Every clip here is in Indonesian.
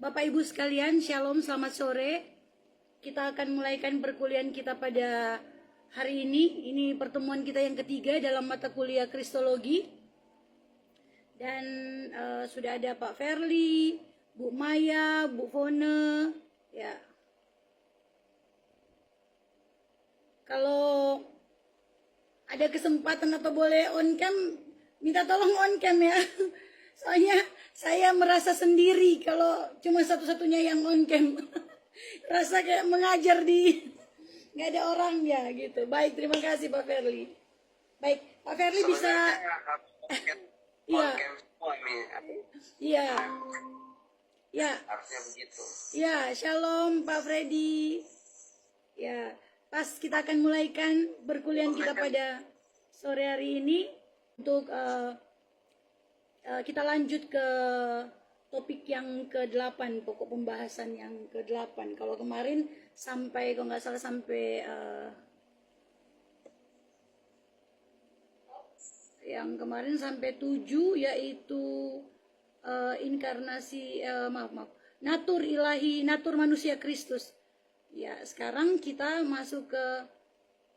Bapak Ibu sekalian, Shalom, selamat sore. Kita akan mulaikan perkuliahan kita pada hari ini. Ini pertemuan kita yang ketiga dalam mata kuliah Kristologi. Dan sudah ada Pak Verly, Bu Maya, Bu Fone. Ya. Kalau ada kesempatan atau boleh on cam, minta tolong on cam ya. Soalnya saya merasa sendiri kalau cuma satu-satunya yang on cam. Rasa kayak mengajar di nggak ada orang ya gitu. Baik, terima kasih Pak Verly. Baik, Pak Verly bisa. Iya. Iya. Ya. Harusnya begitu. Ya, Shalom Pak Freddy. Ya, pas kita akan mulaikan perkuliahan kita pada sore hari ini untuk kita lanjut ke topik yang ke-8, pokok pembahasan yang ke-8. Kalau kemarin sampai, kalau nggak salah sampai yang kemarin sampai 7, yaitu inkarnasi, natur ilahi, natur manusia Kristus. Ya, sekarang kita masuk ke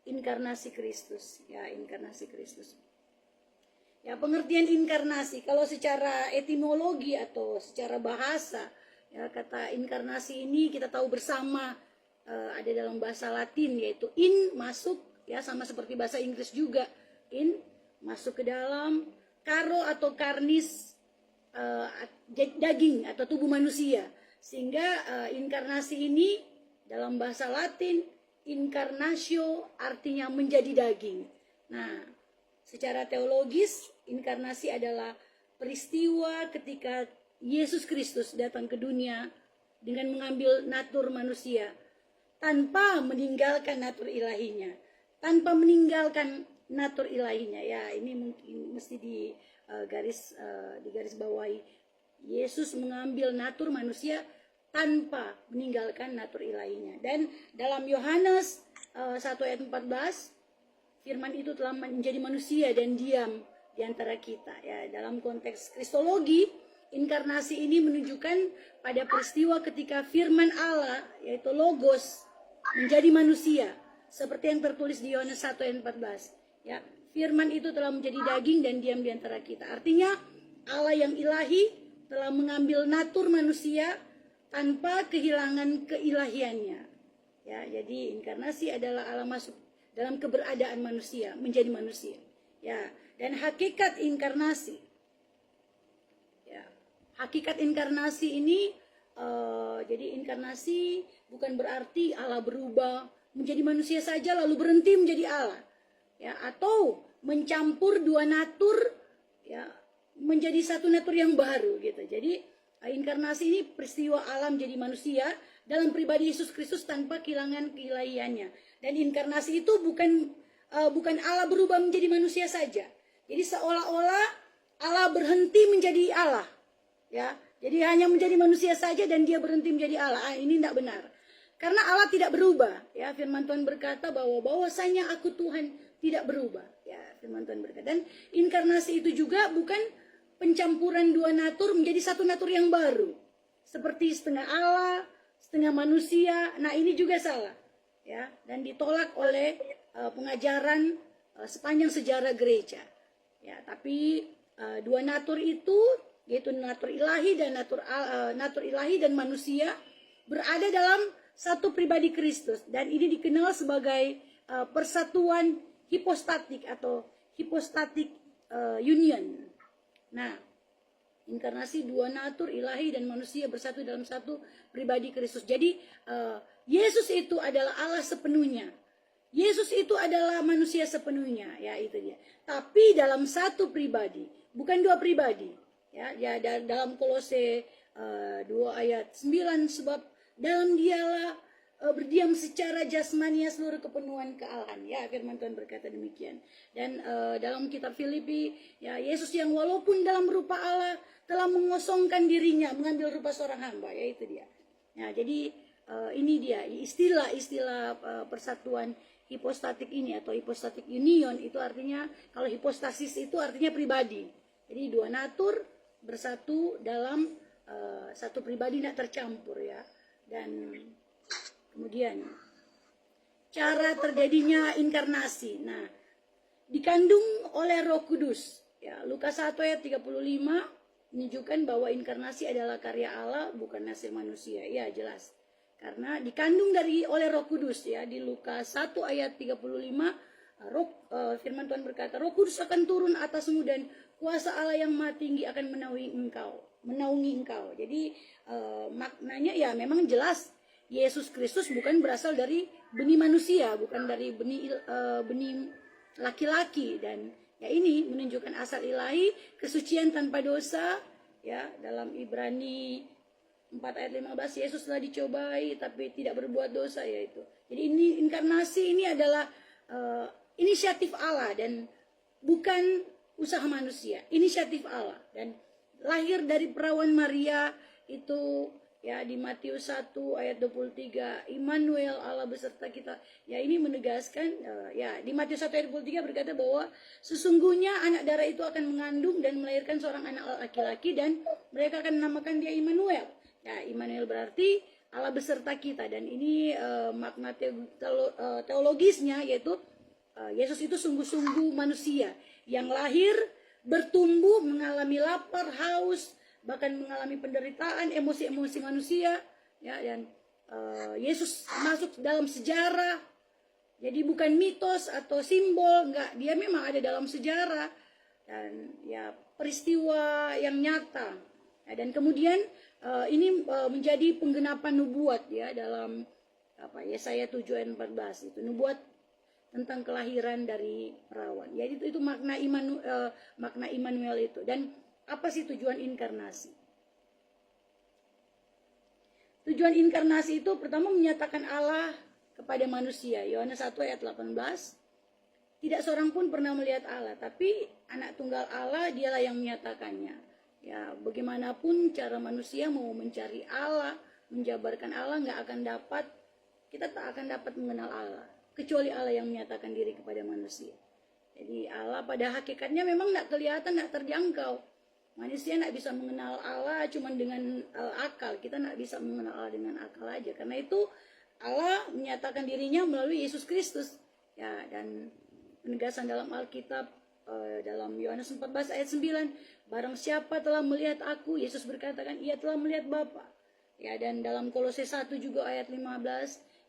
inkarnasi Kristus. Ya, inkarnasi Kristus. Ya, pengertian inkarnasi, kalau secara etimologi atau secara bahasa, ya, kata inkarnasi ini kita tahu bersama ada dalam bahasa Latin, yaitu in, masuk, ya, sama seperti bahasa Inggris juga, in, masuk ke dalam, karo atau karnis, daging atau tubuh manusia. Sehingga inkarnasi ini dalam bahasa Latin, incarnatio artinya menjadi daging. Nah, secara teologis, inkarnasi adalah peristiwa ketika Yesus Kristus datang ke dunia dengan mengambil natur manusia tanpa meninggalkan natur ilahinya. Tanpa meninggalkan natur ilahinya. Ya, ini mungkin mesti di garis bawahi. Yesus mengambil natur manusia tanpa meninggalkan natur ilahinya. Dan dalam Yohanes 1 ayat 14, firman itu telah menjadi manusia dan diam di antara kita. Ya, dalam konteks kristologi, inkarnasi ini menunjukkan pada peristiwa ketika firman Allah, yaitu Logos, menjadi manusia, seperti yang tertulis di Yohanes 1 ayat 14. Ya, firman itu telah menjadi daging dan diam di antara kita. Artinya Allah yang ilahi telah mengambil natur manusia tanpa kehilangan keilahiannya. Ya, jadi inkarnasi adalah Allah masuk dalam keberadaan manusia, menjadi manusia. Ya, dan hakikat inkarnasi. Ya, hakikat inkarnasi ini, jadi inkarnasi bukan berarti Allah berubah menjadi manusia saja lalu berhenti menjadi Allah. Ya, atau mencampur dua natur, ya, menjadi satu natur yang baru gitu. Jadi inkarnasi ini peristiwa Allah menjadi manusia dalam pribadi Yesus Kristus tanpa kehilangan keilahiannya. Dan inkarnasi itu bukan Allah berubah menjadi manusia saja. Jadi seolah-olah Allah berhenti menjadi Allah. Ya, jadi hanya menjadi manusia saja dan dia berhenti menjadi Allah. Ini tidak benar. Karena Allah tidak berubah. Ya, firman Tuhan berkata bahwasanya aku Tuhan tidak berubah. Ya, firman Tuhan berkata. Dan inkarnasi itu juga bukan pencampuran dua natur menjadi satu natur yang baru. Seperti setengah Allah, setengah manusia. Nah, ini juga salah. Ya, dan ditolak oleh pengajaran sepanjang sejarah gereja. Ya, tapi dua natur itu, yaitu natur ilahi dan natur ilahi dan manusia, berada dalam satu pribadi Kristus, dan ini dikenal sebagai persatuan hipostatik atau hipostatik union. Nah, inkarnasi dua natur ilahi dan manusia bersatu dalam satu pribadi Kristus. Jadi Yesus itu adalah Allah sepenuhnya. Yesus itu adalah manusia sepenuhnya, ya itu dia. Tapi dalam satu pribadi, bukan dua pribadi. Ya dalam Kolose 2 ayat 9, sebab dalam dialah berdiam secara jasmania seluruh kepenuhan kealahan. Ya, firman Tuhan berkata demikian. Dan dalam kitab Filipi, ya, Yesus yang walaupun dalam rupa Allah telah mengosongkan dirinya, mengambil rupa seorang hamba, ya itu dia. Ya, jadi ini dia istilah persatuan hipostatik ini atau hipostatik union. Itu artinya, kalau hipostasis itu artinya pribadi. Jadi dua natur bersatu dalam satu pribadi tidak tercampur ya. Dan kemudian cara terjadinya inkarnasi. Nah, dikandung oleh Roh Kudus. Ya, Lukas 1 ayat 35 menunjukkan bahwa inkarnasi adalah karya Allah, bukan hasil manusia. Ya, jelas. Karena dikandung oleh Roh Kudus ya. Di Lukas 1 ayat 35 firman Tuhan berkata, Roh Kudus akan turun atasmu dan kuasa Allah yang Maha Tinggi akan menaungi engkau. Jadi maknanya ya memang jelas Yesus Kristus bukan berasal dari benih manusia, bukan dari benih laki-laki. Dan ya ini menunjukkan asal ilahi, kesucian tanpa dosa ya. Dalam Ibrani 4 ayat 15, Yesus telah dicobai tapi tidak berbuat dosa yaitu. Jadi ini inkarnasi ini adalah inisiatif Allah dan bukan usaha manusia, inisiatif Allah. Dan lahir dari perawan Maria itu ya, di Matius 1 ayat 23, Immanuel, Allah beserta kita. Ya, ini menegaskan ya, di Matius 1 ayat 23 berkata bahwa sesungguhnya anak darah itu akan mengandung dan melahirkan seorang anak laki-laki dan mereka akan menamakan dia Immanuel. Ya, Immanuel berarti Allah beserta kita. Dan ini makna teologisnya yaitu Yesus itu sungguh-sungguh manusia yang lahir, bertumbuh, mengalami lapar, haus, bahkan mengalami penderitaan, emosi-emosi manusia ya. Dan Yesus masuk dalam sejarah. Jadi bukan mitos atau simbol, enggak, dia memang ada dalam sejarah dan ya peristiwa yang nyata. Ya, dan kemudian ini menjadi penggenapan nubuat ya dalam Yesaya 7 ayat 14 itu nubuat tentang kelahiran dari perawan. Ya itu makna Immanuel itu. Dan apa sih tujuan inkarnasi? Tujuan inkarnasi itu pertama menyatakan Allah kepada manusia. Yohanes 1 ayat 18. Tidak seorang pun pernah melihat Allah, tapi anak tunggal Allah dialah yang menyatakannya. Ya, bagaimanapun cara manusia mau mencari Allah, menjabarkan Allah, kita tak akan dapat mengenal Allah kecuali Allah yang menyatakan diri kepada manusia. Jadi Allah pada hakikatnya memang tidak kelihatan, tidak terjangkau. Manusia tidak bisa mengenal Allah cuma dengan akal. Kita tidak bisa mengenal Allah dengan akal aja. Karena itu Allah menyatakan dirinya melalui Yesus Kristus. Ya, dan penegasan dalam Alkitab dalam Yohanes 14 ayat 9, barang siapa telah melihat aku, Yesus berkatakan ia telah melihat Bapa. Ya, dan dalam Kolose 1 juga ayat 15,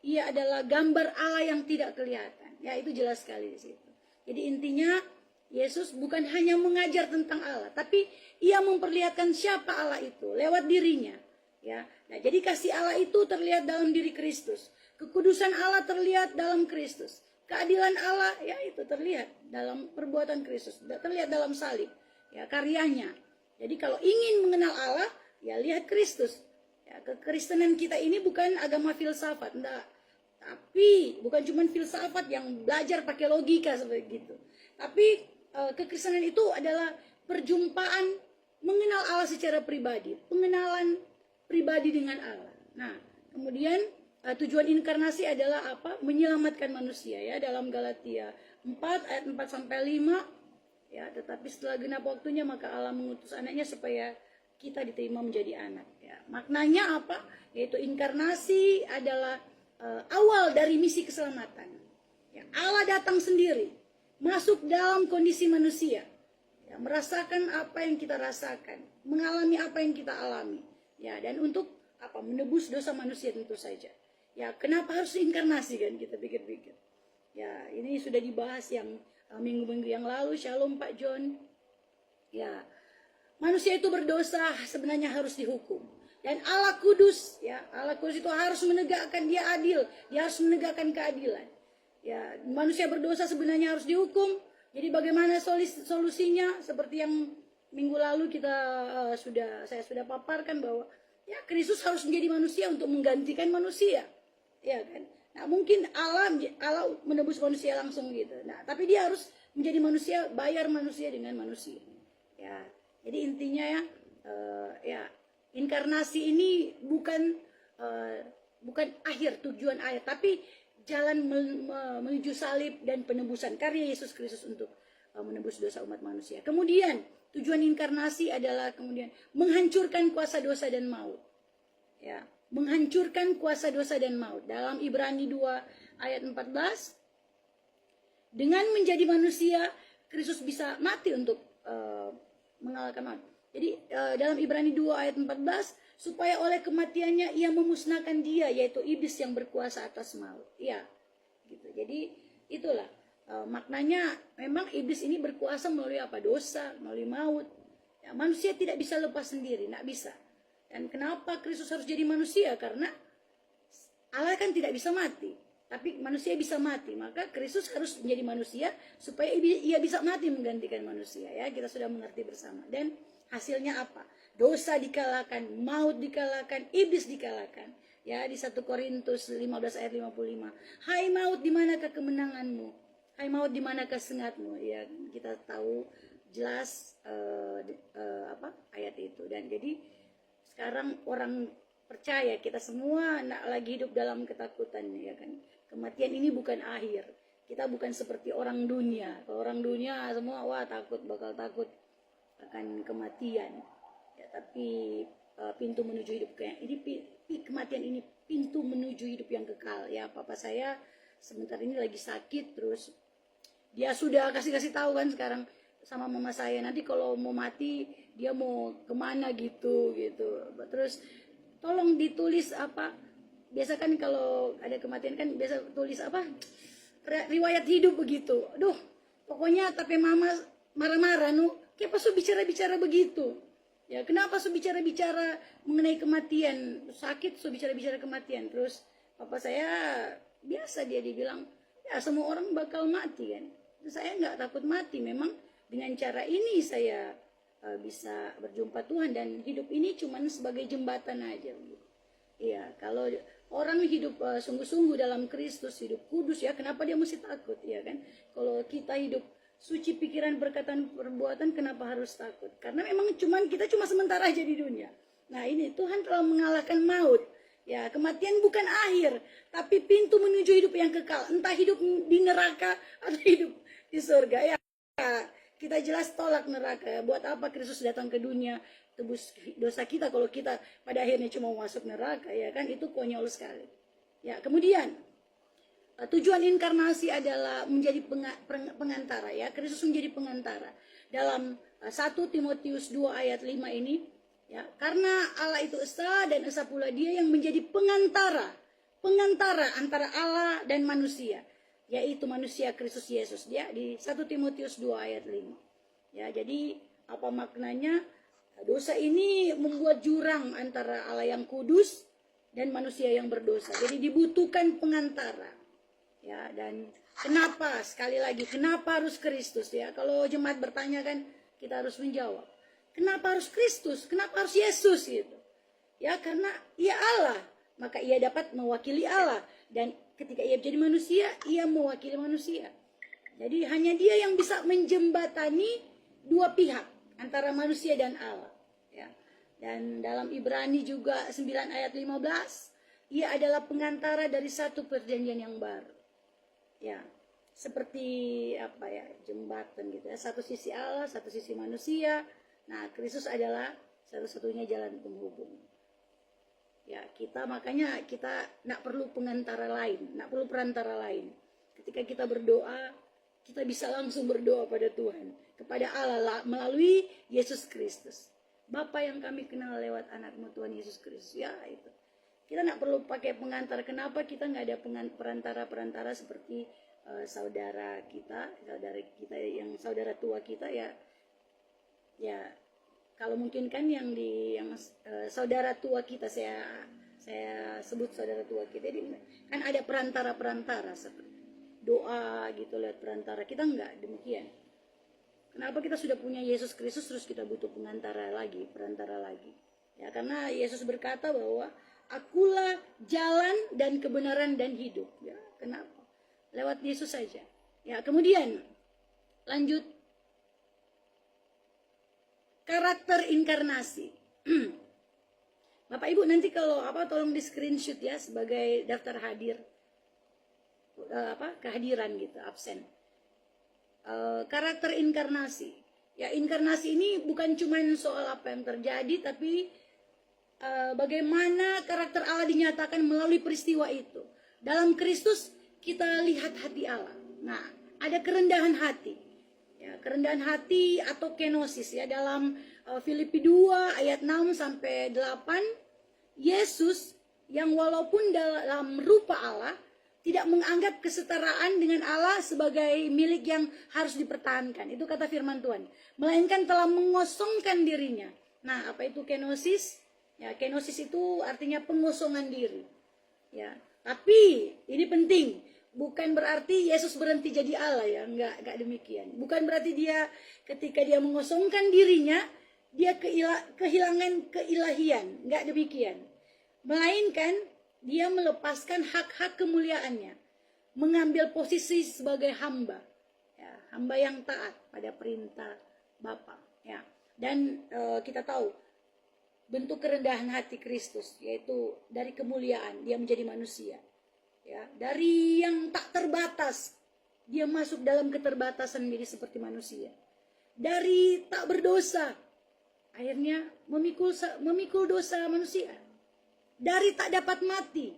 ia adalah gambar Allah yang tidak kelihatan. Ya, itu jelas sekali di situ. Jadi intinya Yesus bukan hanya mengajar tentang Allah, tapi ia memperlihatkan siapa Allah itu lewat dirinya. Ya, nah jadi kasih Allah itu terlihat dalam diri Kristus, kekudusan Allah terlihat dalam Kristus, keadilan Allah ya itu terlihat dalam perbuatan Kristus, terlihat dalam salib, ya karyanya. Jadi kalau ingin mengenal Allah, ya lihat Kristus. Ya, kekristenan kita ini bukan agama filsafat, enggak. Tapi bukan cuma filsafat yang belajar pakai logika seperti itu. Tapi kekristenan itu adalah perjumpaan mengenal Allah secara pribadi, pengenalan pribadi dengan Allah. Nah, kemudian tujuan inkarnasi adalah apa? Menyelamatkan manusia ya dalam Galatia 4 ayat 4 sampai 5. Ya, tetapi setelah genap waktunya maka Allah mengutus anaknya supaya kita diterima menjadi anak. Ya, maknanya apa? Yaitu inkarnasi adalah awal dari misi keselamatan. Ya, Allah datang sendiri, masuk dalam kondisi manusia, ya, merasakan apa yang kita rasakan, mengalami apa yang kita alami, ya, dan untuk apa? Menebus dosa manusia tentu saja. Ya, kenapa harus inkarnasi kan kita pikir-pikir? Ya, ini sudah dibahas yang minggu-minggu yang lalu. Shalom Pak John. Ya, manusia itu berdosa sebenarnya harus dihukum. Dan Allah kudus, ya Allah kudus itu harus menegakkan, dia adil, dia harus menegakkan keadilan. Ya, manusia berdosa sebenarnya harus dihukum. Jadi bagaimana solusinya? Seperti yang minggu lalu saya sudah paparkan bahwa ya Kristus harus menjadi manusia untuk menggantikan manusia, ya kan? Nah mungkin Allah menebus manusia langsung gitu. Nah tapi dia harus menjadi manusia, bayar manusia dengan manusia. Ya, jadi intinya ya inkarnasi ini bukan akhir, tujuan akhir, tapi jalan menuju salib dan penebusan karya Yesus Kristus untuk menebus dosa umat manusia. Kemudian Tujuan inkarnasi adalah kemudian menghancurkan kuasa dosa dan maut. Ya, menghancurkan kuasa dosa dan maut. Dalam Ibrani 2 ayat 14, dengan menjadi manusia, Kristus bisa mati untuk mengalahkan maut. Jadi dalam Ibrani 2 ayat 14, supaya oleh kematiannya ia memusnahkan dia, yaitu iblis yang berkuasa atas maut. Ya, gitu. Jadi itulah maknanya, memang iblis ini berkuasa melalui apa? Dosa, melalui maut. Ya, manusia tidak bisa lepas sendiri, tidak bisa. Dan kenapa Kristus harus jadi manusia? Karena Allah kan tidak bisa mati, tapi manusia bisa mati. Maka Kristus harus menjadi manusia supaya ia bisa mati menggantikan manusia. Ya, kita sudah mengerti bersama. Dan hasilnya apa? Dosa dikalahkan, maut dikalahkan, iblis dikalahkan. Ya, di 1 Korintus 15 ayat 55. Hai maut, di manakah kemenanganmu? Hai maut, di manakah sengatmu? Ya, kita tahu jelas ayat itu. Dan jadi sekarang orang percaya, kita semua tidak lagi hidup dalam ketakutan, ya kan? Kematian ini bukan akhir. Kita bukan seperti orang dunia. Kalau orang dunia semua takut, bakal takut akan kematian. Ya, tapi pintu menuju hidup kematian ini pintu menuju hidup yang kekal. Ya, papa saya sebentar ini lagi sakit, terus dia sudah kasih tahu kan sekarang sama mama saya, nanti kalau mau mati dia mau kemana gitu. Terus tolong ditulis biasa kan kalau ada kematian kan biasa tulis riwayat hidup begitu. Aduh, pokoknya tapi mama marah-marah kenapa su bicara begitu. Ya, kenapa su bicara mengenai kematian, sakit su bicara kematian. Terus papa saya biasa dia dibilang, ya semua orang bakal mati kan. Saya nggak takut mati, memang dengan cara ini saya bisa berjumpa Tuhan, dan hidup ini cuma sebagai jembatan aja. Iya, kalau orang hidup sungguh-sungguh dalam Kristus, hidup kudus, ya kenapa dia mesti takut, ya kan? Kalau kita hidup suci pikiran, perkataan, perbuatan, kenapa harus takut? Karena memang kita cuma sementara aja di dunia. Nah, ini Tuhan telah mengalahkan maut. Ya, kematian bukan akhir, tapi pintu menuju hidup yang kekal. Entah hidup di neraka atau hidup di surga. Ya, kita jelas tolak neraka. Buat apa Kristus datang ke dunia tebus dosa kita kalau kita pada akhirnya cuma masuk neraka, ya kan? Itu konyol sekali. Ya, kemudian tujuan inkarnasi adalah menjadi pengantara, ya. Kristus menjadi pengantara. Dalam 1 Timotius 2 ayat 5 ini, ya, karena Allah itu esa dan esa pula dia yang menjadi pengantara antara Allah dan manusia, yaitu manusia Kristus Yesus. Ya, di 1 Timotius 2 ayat 5. Ya, jadi apa maknanya? Dosa ini membuat jurang antara Allah yang kudus dan manusia yang berdosa. Jadi dibutuhkan pengantara. Ya, dan kenapa, sekali lagi, kenapa harus Kristus, ya? Kalau jemaat bertanya kan kita harus menjawab. Kenapa harus Kristus? Kenapa harus Yesus gitu? Ya, karena ia Allah, maka ia dapat mewakili Allah, dan ketika ia menjadi manusia, ia mewakili manusia. Jadi hanya dia yang bisa menjembatani dua pihak antara manusia dan Allah, ya. Dan dalam Ibrani juga 9 ayat 15, ia adalah pengantara dari satu perjanjian yang baru. Ya, seperti jembatan gitu ya, satu sisi Allah, satu sisi manusia. Nah, Kristus adalah satu-satunya jalan penghubung. Ya, makanya kita tidak perlu pengantara lain, tidak perlu perantara lain. Ketika kita berdoa, kita bisa langsung berdoa pada Tuhan, kepada Allah melalui Yesus Kristus. Bapa yang kami kenal lewat anakmu Tuhan Yesus Kristus. Ya, itu. Kita tidak perlu pakai pengantar. Kenapa kita nggak ada perantara seperti saudara kita yang saudara tua kita, ya. Ya, kalau mungkin kan yang saudara tua kita, saya sebut saudara tua kita, kan ada perantara seperti doa gitu lewat perantara. Kita enggak demikian. Kenapa kita sudah punya Yesus Kristus terus kita butuh perantara lagi? Ya, karena Yesus berkata bahwa akulah jalan dan kebenaran dan hidup. Ya, kenapa? Lewat Yesus saja. Ya, kemudian lanjut, karakter inkarnasi. Bapak Ibu nanti kalau tolong di screenshot ya sebagai daftar hadir. Kehadiran gitu, absen. Karakter inkarnasi. Ya, inkarnasi ini bukan cuma soal apa yang terjadi, tapi bagaimana karakter Allah dinyatakan melalui peristiwa itu. Dalam Kristus kita lihat hati Allah. Nah, ada kerendahan hati. Ya, kerendahan hati atau kenosis ya, dalam Filipi 2 ayat 6 sampai 8, Yesus yang walaupun dalam rupa Allah tidak menganggap kesetaraan dengan Allah sebagai milik yang harus dipertahankan. Itu kata firman Tuhan. Melainkan telah mengosongkan dirinya. Nah, apa itu kenosis? Ya, kenosis itu artinya pengosongan diri. Ya, tapi ini penting. Bukan berarti Yesus berhenti jadi Allah ya, enggak demikian. Bukan berarti dia ketika dia mengosongkan dirinya, dia kehilangan keilahian, enggak demikian. Melainkan dia melepaskan hak-hak kemuliaannya, mengambil posisi sebagai hamba, ya, hamba yang taat pada perintah Bapa. Ya. Dan kita tahu bentuk kerendahan hati Kristus, yaitu dari kemuliaan dia menjadi manusia. Ya, dari yang tak terbatas, dia masuk dalam keterbatasan menjadi seperti manusia. Dari tak berdosa, akhirnya memikul dosa manusia. Dari tak dapat mati,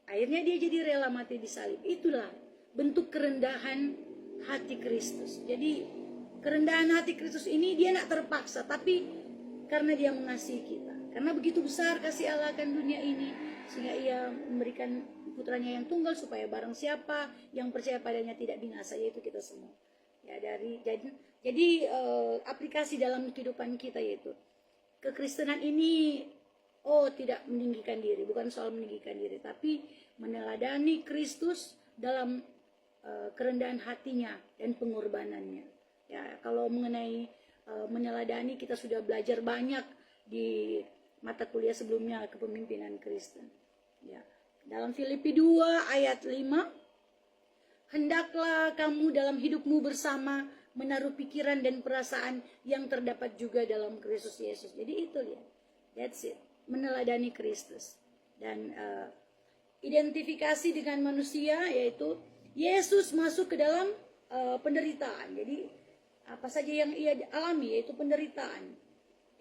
akhirnya dia jadi rela mati di salib. Itulah bentuk kerendahan hati Kristus. Jadi kerendahan hati Kristus ini dia nak terpaksa, tapi karena dia mengasihi kita. Karena begitu besar kasih Allah akan dunia ini, sehingga ia memberikan putranya yang tunggal supaya barang siapa yang percaya padanya tidak binasa, yaitu kita semua. Ya, jadi aplikasi dalam kehidupan kita yaitu kekristenan ini tidak meninggikan diri, bukan soal meninggikan diri, tapi meneladani Kristus dalam kerendahan hatinya dan pengorbanannya. Ya, kalau mengenai meneladani, kita sudah belajar banyak di mata kuliah sebelumnya, kepemimpinan Kristen. Ya, dalam Filipi 2 ayat 5, hendaklah kamu dalam hidupmu bersama menaruh pikiran dan perasaan yang terdapat juga dalam Kristus Yesus. Jadi itu ya, that's it. Meneladani Kristus dan identifikasi dengan manusia, yaitu Yesus masuk ke dalam penderitaan. Jadi apa saja yang ia alami, yaitu penderitaan.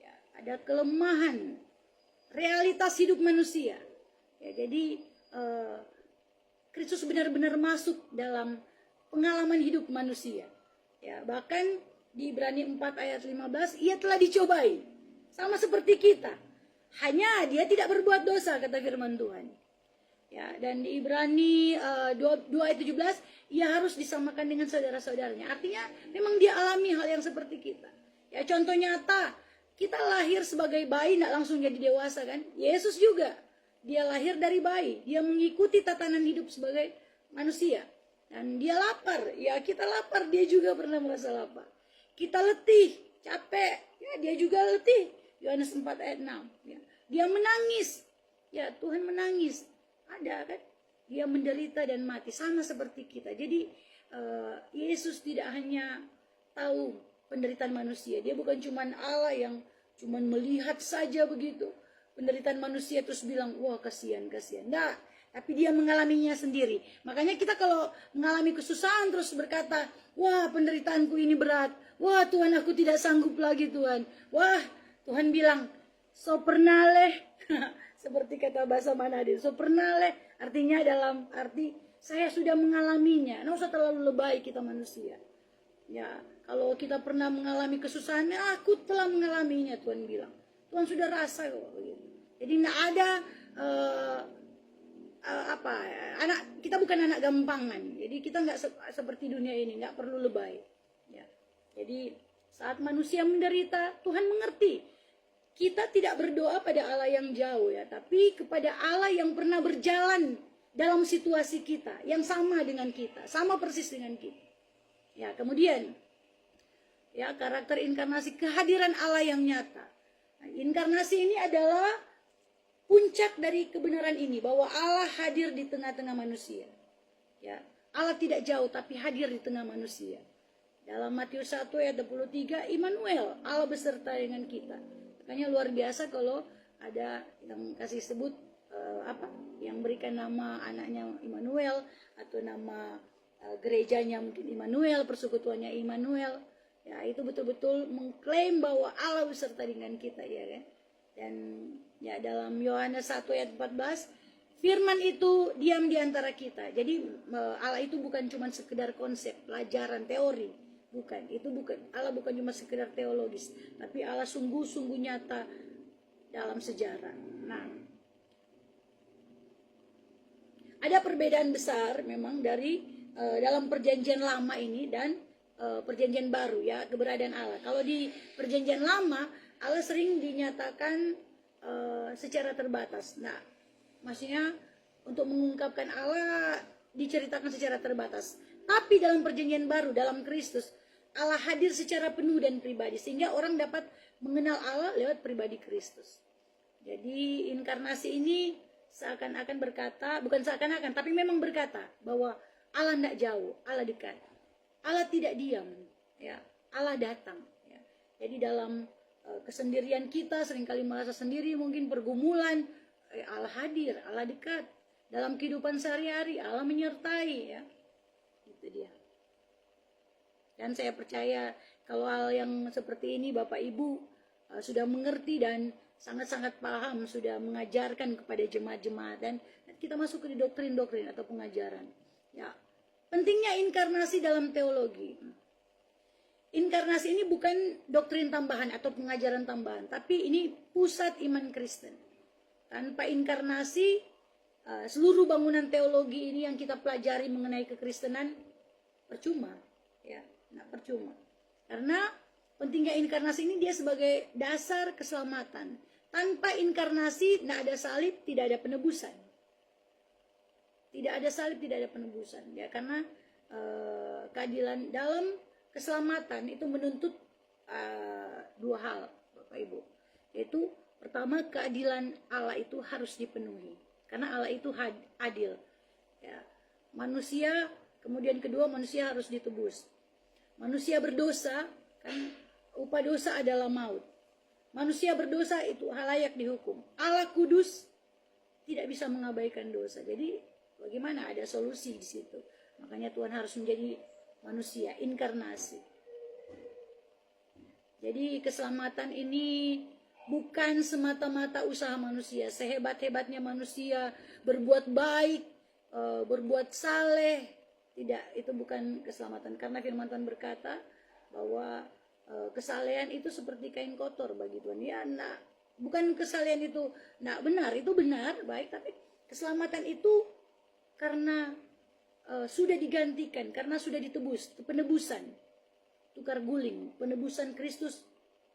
Ya, ada kelemahan, realitas hidup manusia. Ya, jadi Kristus benar-benar masuk dalam pengalaman hidup manusia. Ya, bahkan di Ibrani 4 ayat 15, ia telah dicobai sama seperti kita. Hanya dia tidak berbuat dosa, kata firman Tuhan. Ya, dan di Ibrani 2 ayat 17, ia harus disamakan dengan saudara-saudaranya. Artinya memang dia alami hal yang seperti kita. Ya, contoh nyata, kita lahir sebagai bayi, tidak langsung jadi dewasa kan. Yesus juga, dia lahir dari bayi. Dia mengikuti tatanan hidup sebagai manusia. Dan dia lapar, ya kita lapar, dia juga pernah merasa lapar. Kita letih, capek, ya dia juga letih. Yohanes 4 ayat 6. Ya. Dia menangis. Ya, Tuhan menangis. Ada kan? Dia menderita dan mati. Sama seperti kita. Jadi, Yesus tidak hanya tahu penderitaan manusia. Dia bukan cuma Allah yang cuma melihat saja begitu penderitaan manusia terus bilang, wah kasihan, kasihan. Enggak. Tapi dia mengalaminya sendiri. Makanya kita kalau mengalami kesusahan terus berkata, wah penderitaanku ini berat. Wah Tuhan, aku tidak sanggup lagi Tuhan. Wah, Tuhan bilang, sopernale, seperti kata bahasa Manado, sopernale, artinya dalam arti saya sudah mengalaminya. Nggak usah terlalu lebay kita manusia. Ya, kalau kita pernah mengalami kesusahan, aku telah mengalaminya, Tuhan bilang. Tuhan sudah rasa kok. Jadi nggak ada anak kita bukan anak gampangan. Jadi kita nggak seperti dunia ini, nggak perlu lebay. Ya, jadi saat manusia menderita, Tuhan mengerti. Kita tidak berdoa pada Allah yang jauh ya, tapi kepada Allah yang pernah berjalan dalam situasi kita, yang sama dengan kita, sama persis dengan kita. Ya, kemudian ya karakter inkarnasi, kehadiran Allah yang nyata. Nah, inkarnasi ini adalah puncak dari kebenaran ini, bahwa Allah hadir di tengah-tengah manusia. Ya, Allah tidak jauh tapi hadir di tengah manusia. Dalam Matius 1 ayat 23, Immanuel, Allah beserta dengan kita. Makanya luar biasa kalau ada yang kasih sebut yang berikan nama anaknya Immanuel, atau nama gerejanya mungkin Immanuel, persekutuannya Immanuel. Ya, itu betul-betul mengklaim bahwa Allah beserta dengan kita, ya kan? Dan ya dalam Yohanes 1 ayat 14, firman itu diam di antara kita. Jadi Allah itu bukan cuma sekedar konsep, pelajaran, teori. Bukan, itu bukan. Allah bukan cuma sekedar teologis, tapi Allah sungguh-sungguh nyata dalam sejarah. Nah, ada perbedaan besar memang dari dalam perjanjian lama ini dan perjanjian baru, ya, keberadaan Allah. Kalau di perjanjian lama, Allah sering dinyatakan secara terbatas. Nah, maksudnya untuk mengungkapkan Allah diceritakan secara terbatas. Tapi dalam perjanjian baru, dalam Kristus, Allah hadir secara penuh dan pribadi, sehingga orang dapat mengenal Allah lewat pribadi Kristus. Jadi inkarnasi ini seakan-akan berkata, bukan seakan-akan, tapi memang berkata bahwa Allah tidak jauh, Allah dekat. Allah tidak diam, ya. Allah datang, ya. Jadi dalam kesendirian kita seringkali merasa sendiri, mungkin pergumulan, Allah hadir, Allah dekat. Dalam kehidupan sehari-hari Allah menyertai, ya. Itu dia. Dan saya percaya kalau hal yang seperti ini Bapak Ibu sudah mengerti dan sangat-sangat paham, sudah mengajarkan kepada jemaat-jemaat, dan kita masuk ke doktrin-doktrin atau pengajaran. Ya, pentingnya inkarnasi dalam teologi. Inkarnasi ini bukan doktrin tambahan atau pengajaran tambahan, tapi ini pusat iman Kristen. Tanpa inkarnasi, seluruh bangunan teologi ini yang kita pelajari mengenai kekristenan percuma, ya, nah, percuma. Karena pentingnya inkarnasi ini dia sebagai dasar keselamatan. Tanpa inkarnasi, tidak ada salib, tidak ada penebusan. Tidak ada salib, tidak ada penebusan. Ya, karena keadilan dalam keselamatan itu menuntut dua hal, Bapak Ibu. Yaitu pertama, keadilan Allah itu harus dipenuhi. Karena Allah itu adil. Ya. Manusia, kemudian kedua, manusia harus ditebus. Manusia berdosa, kan upah dosa adalah maut. Manusia berdosa itu halayak dihukum. Allah kudus, tidak bisa mengabaikan dosa. Jadi bagaimana, ada solusi di situ. Makanya Tuhan harus menjadi manusia, inkarnasi. Jadi keselamatan ini bukan semata-mata usaha manusia. Sehebat-hebatnya manusia berbuat baik, berbuat saleh, tidak, itu bukan keselamatan. Karena firman Tuhan berkata bahwa kesalehan itu seperti kain kotor bagi Tuhan. Ya, nah, bukan kesalehan itu nah benar, itu benar, baik, tapi keselamatan itu karena sudah digantikan, karena sudah ditebus, penebusan, tukar guling, penebusan Kristus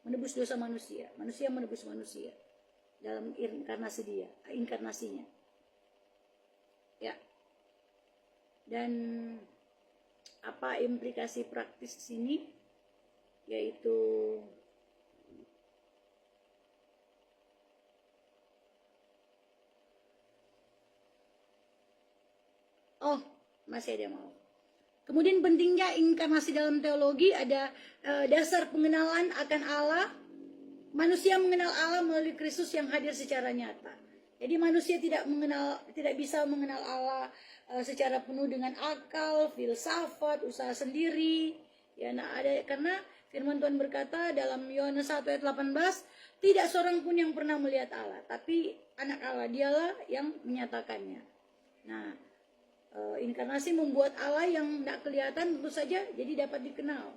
menebus dosa manusia, manusia menebus manusia dalam inkarnasi dia, inkarnasinya. Ya. Dan apa implikasi praktis sini? Yaitu masih ada mau. Kemudian pentingnya inkarnasi dalam teologi, ada dasar pengenalan akan Allah. Manusia mengenal Allah melalui Kristus yang hadir secara nyata. Jadi manusia tidak bisa mengenal Allah secara penuh dengan akal, filsafat, usaha sendiri. Ya, nah, ada, karena firman Tuhan berkata dalam Yohanes 1 ayat 18, tidak seorang pun yang pernah melihat Allah, tapi anak Allah, dialah yang menyatakannya. Nah, inkarnasi membuat Allah yang tidak kelihatan tentu saja jadi dapat dikenal.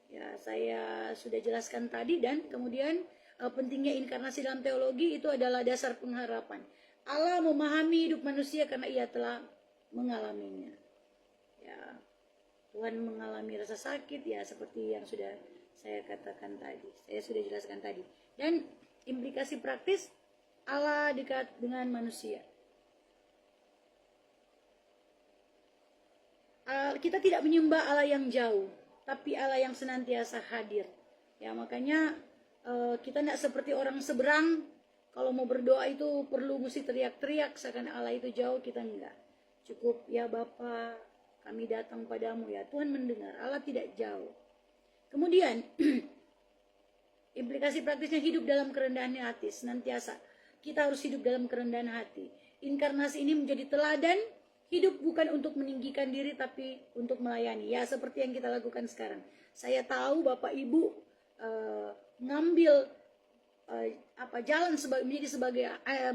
Ya, saya sudah jelaskan tadi, dan kemudian pentingnya inkarnasi dalam teologi itu adalah dasar pengharapan. Allah memahami hidup manusia karena ia telah mengalaminya. Ya, Tuhan mengalami rasa sakit, ya, seperti yang sudah saya katakan tadi, saya sudah jelaskan tadi. Dan implikasi praktis, Allah dekat dengan manusia. Kita tidak menyembah Allah yang jauh, tapi Allah yang senantiasa hadir. Ya, makanya kita tidak seperti orang seberang. Kalau mau berdoa itu perlu mesti teriak-teriak, seakan Allah itu jauh, kita enggak. Cukup, ya Bapa, kami datang padamu, ya Tuhan mendengar. Allah tidak jauh. Kemudian implikasi praktisnya hidup dalam kerendahan hati senantiasa. Kita harus hidup dalam kerendahan hati. Inkarnasi ini menjadi teladan Hidup bukan untuk meninggikan diri tapi untuk melayani. Ya seperti yang kita lakukan sekarang. Saya tahu Bapak Ibu ngambil jalan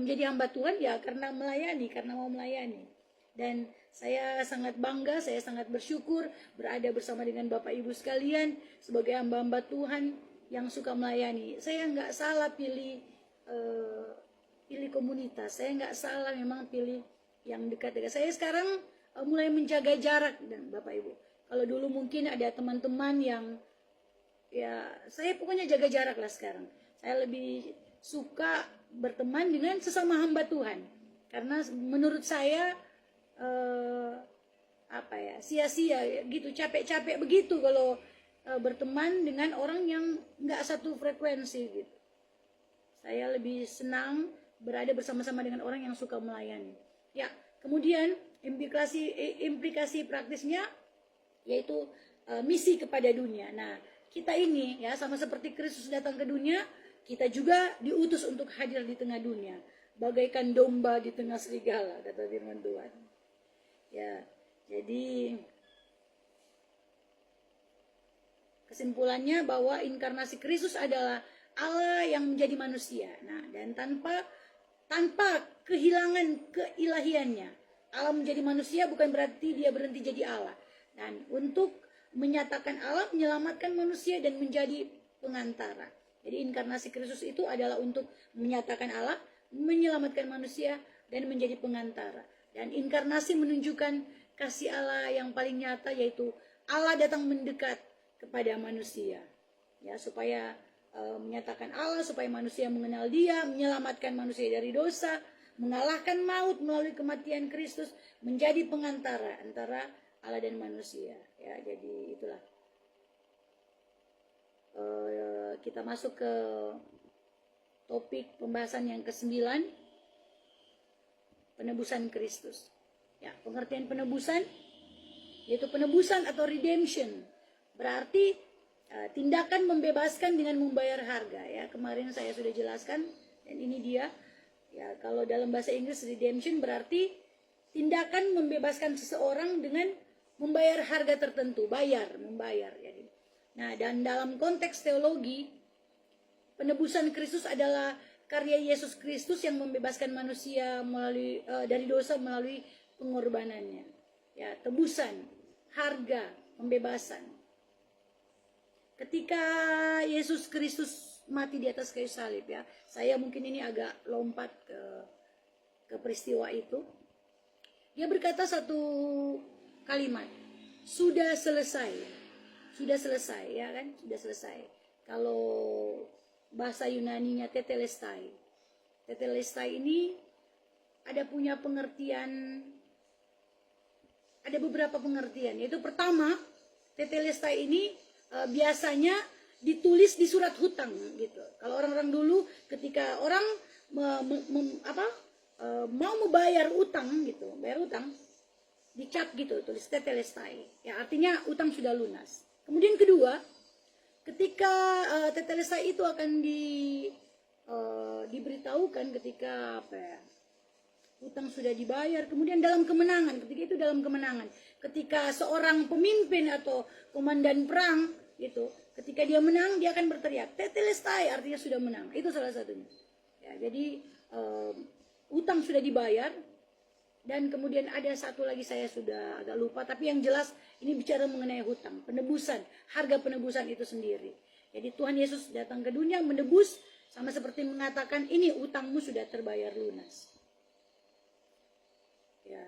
menjadi hamba Tuhan ya karena melayani, karena mau melayani. Dan saya sangat bangga, saya sangat bersyukur berada bersama dengan Bapak Ibu sekalian sebagai hamba-hamba Tuhan yang suka melayani. Saya nggak salah pilih komunitas, saya nggak salah memang pilih yang dekat-dekat. Saya sekarang mulai menjaga jarak dan Bapak Ibu. Kalau dulu mungkin ada teman-teman yang ya saya pokoknya jaga jarak lah sekarang. Saya lebih suka berteman dengan sesama hamba Tuhan karena menurut saya sia-sia gitu, capek-capek begitu kalau berteman dengan orang yang nggak satu frekuensi gitu. Saya lebih senang berada bersama-sama dengan orang yang suka melayani. Ya, kemudian implikasi praktisnya yaitu misi kepada dunia. Nah, kita ini ya sama seperti Kristus datang ke dunia, kita juga diutus untuk hadir di tengah dunia, bagaikan domba di tengah serigala, kata firman Tuhan. Ya, jadi kesimpulannya bahwa inkarnasi Kristus adalah Allah yang menjadi manusia. Nah, dan tanpa kehilangan keilahiannya. Allah menjadi manusia bukan berarti dia berhenti jadi Allah. Dan untuk menyatakan Allah, menyelamatkan manusia dan menjadi pengantara. Jadi inkarnasi Kristus itu adalah untuk menyatakan Allah, menyelamatkan manusia dan menjadi pengantara. Dan inkarnasi menunjukkan kasih Allah yang paling nyata, yaitu Allah datang mendekat kepada manusia. Ya, supaya menyatakan Allah, supaya manusia mengenal Dia, menyelamatkan manusia dari dosa, mengalahkan maut melalui kematian Kristus, menjadi pengantara antara Allah dan manusia. Ya, jadi itulah. Kita masuk ke topik pembahasan yang ke-9, penebusan Kristus. Ya, pengertian penebusan yaitu penebusan atau redemption. Berarti tindakan membebaskan dengan membayar harga, ya. Kemarin saya sudah jelaskan dan ini dia. Ya, kalau dalam bahasa Inggris redemption berarti tindakan membebaskan seseorang dengan membayar harga tertentu, membayar. Jadi. Nah, dan dalam konteks teologi, penebusan Kristus adalah karya Yesus Kristus yang membebaskan manusia dari dosa melalui pengorbanannya. Ya, tebusan, harga, pembebasan. Ketika Yesus Kristus mati di atas kayu salib, ya, saya mungkin ini agak lompat ke peristiwa itu. Dia berkata satu kalimat, sudah selesai, ya kan, sudah selesai. Kalau bahasa Yunaninya tetelestai. Tetelestai ini ada beberapa pengertian. Yaitu pertama, tetelestai ini biasanya ditulis di surat hutang gitu. Kalau orang-orang dulu ketika orang mau membayar utang gitu, bayar utang, dicap gitu, tulis tetelestai. Ya, artinya utang sudah lunas. Kemudian kedua, ketika tetelestai itu akan diberitahukan ketika utang sudah dibayar, kemudian dalam kemenangan, ketika seorang pemimpin atau komandan perang gitu, ketika dia menang, dia akan berteriak tetelestai, artinya sudah menang. Itu salah satunya. Ya, jadi utang sudah dibayar. Dan kemudian ada satu lagi, saya sudah agak lupa, tapi yang jelas ini bicara mengenai hutang, penebusan, harga penebusan itu sendiri. Jadi Tuhan Yesus datang ke dunia menebus, sama seperti mengatakan ini utangmu sudah terbayar lunas. Ya.